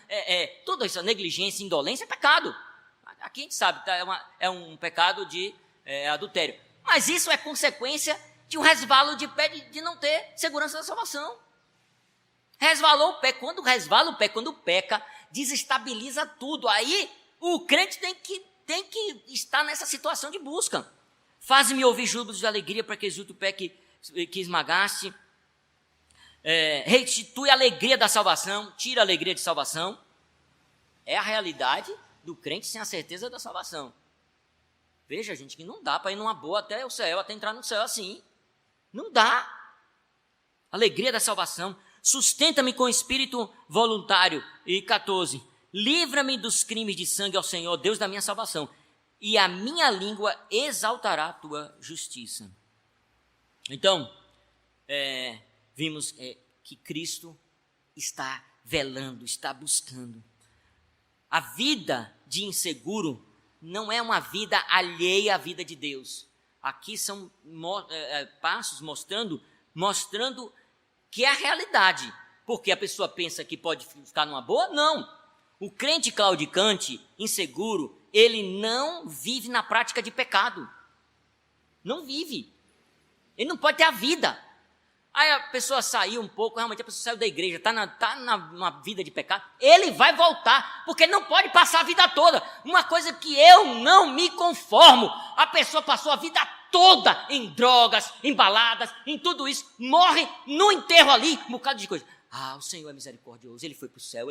toda essa negligência, indolência é pecado. Aqui a gente sabe, é um pecado de adultério. Mas isso é consequência de um resvalo de pé, de não ter segurança da salvação. Resvalou o pé. Quando resvala o pé, quando peca, desestabiliza tudo. Aí o crente tem que estar nessa situação de busca. Faze-me ouvir júbilos de alegria, para que exulte o pé que esmagaste. Restitui a alegria da salvação, tira a alegria de salvação. É a realidade do crente sem a certeza da salvação. Veja, gente, que não dá para ir numa boa até o céu, até entrar no céu assim. Não dá. Alegria da salvação. Sustenta-me com espírito voluntário. E 14. Livra-me dos crimes de sangue ao Senhor, Deus da minha salvação. E a minha língua exaltará a tua justiça. Então, vimos que Cristo está velando, está buscando. A vida de inseguro não é uma vida alheia à vida de Deus. Aqui são passos mostrando que é a realidade. Porque a pessoa pensa que pode ficar numa boa? Não. O crente claudicante, inseguro, ele não vive na prática de pecado. Não vive. Ele não pode ter a vida. Aí a pessoa saiu um pouco, realmente a pessoa saiu da igreja, está numa vida de pecado, ele vai voltar, porque não pode passar a vida toda. Uma coisa que eu não me conformo, a pessoa passou a vida toda em drogas, em baladas, em tudo isso, morre no enterro ali, um bocado de coisa. O Senhor é misericordioso, ele foi para o céu.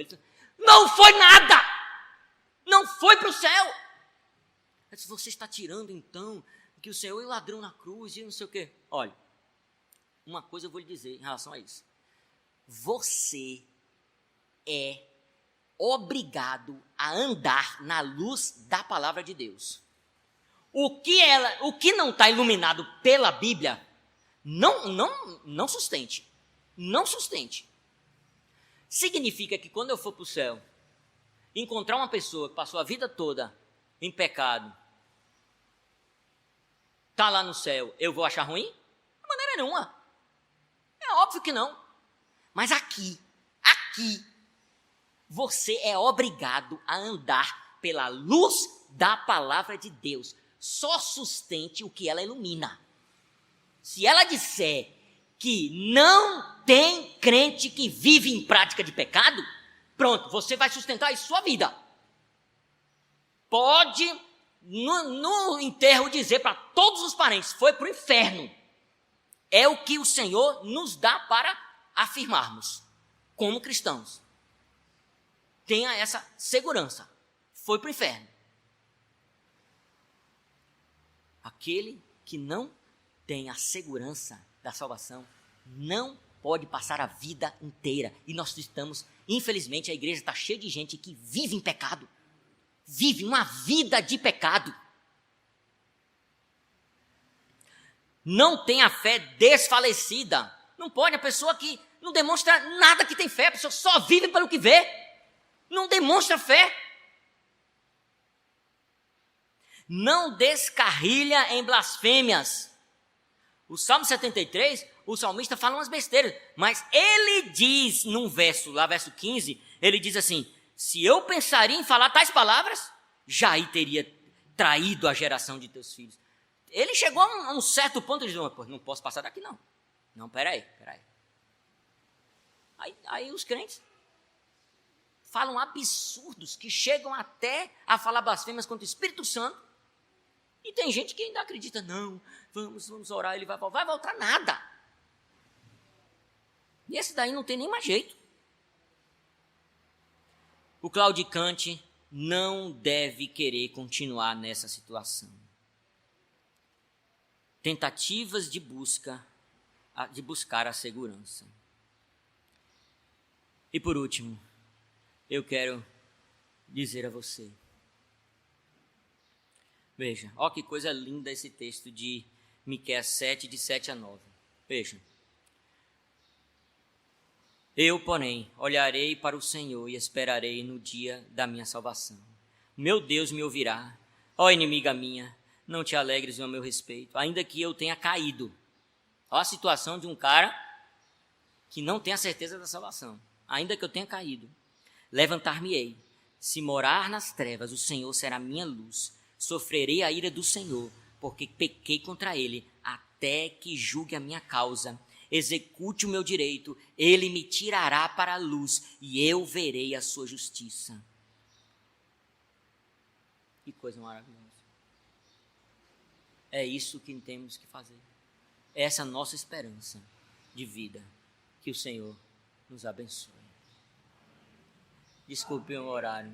Não foi nada! Não foi para o céu! Você está tirando então que o Senhor é o ladrão na cruz e não sei o quê. Olha, uma coisa eu vou lhe dizer em relação a isso. Você é obrigado a andar na luz da palavra de Deus. O que não está iluminado pela Bíblia, não sustente. Não sustente. Significa que quando eu for para o céu, encontrar uma pessoa que passou a vida toda em pecado, está lá no céu, eu vou achar ruim? De maneira nenhuma. É óbvio que não. Mas aqui, você é obrigado a andar pela luz da palavra de Deus. Só sustente o que ela ilumina. Se ela disser que não tem crente que vive em prática de pecado, pronto, você vai sustentar isso sua vida. Pode, no enterro, dizer para todos os parentes, foi para o inferno. É o que o Senhor nos dá para afirmarmos, como cristãos. Tenha essa segurança. Foi para o inferno. Aquele que não tem a segurança da salvação não pode passar a vida inteira. E nós estamos, infelizmente, a igreja está cheia de gente que vive em pecado. Vive uma vida de pecado. Não tem a fé desfalecida. Não pode, a pessoa que não demonstra nada que tem fé, a pessoa só vive pelo que vê. Não demonstra fé. Não descarrilha em blasfêmias. O Salmo 73, o salmista fala umas besteiras, mas ele diz num verso, lá verso 15, ele diz assim, se eu pensaria em falar tais palavras, já aí teria traído a geração de teus filhos. Ele chegou a um certo ponto de dizer, não posso passar daqui não. Não, peraí. Aí os crentes falam absurdos que chegam até a falar blasfêmias contra o Espírito Santo. E tem gente que ainda acredita, não, vamos orar, ele vai voltar nada. E esse daí não tem nem mais jeito. O claudicante não deve querer continuar nessa situação. Tentativas de buscar a segurança. E por último, eu quero dizer a você, veja, ó que coisa linda esse texto de Miqueias 7, de 7 a 9. Veja. Eu, porém, olharei para o Senhor e esperarei no dia da minha salvação. Meu Deus me ouvirá Ó inimiga minha, não te alegres no meu respeito, ainda que eu tenha caído. Olha a situação de um cara que não tem a certeza da salvação. Ainda que eu tenha caído, levantar-me-ei. Se morar nas trevas, o Senhor será minha luz. Sofrerei a ira do Senhor, porque pequei contra ele, até que julgue a minha causa. Execute o meu direito, ele me tirará para a luz, e eu verei a sua justiça. Que coisa maravilhosa. É isso que temos que fazer. Essa é a nossa esperança de vida. Que o Senhor nos abençoe. Desculpe o horário.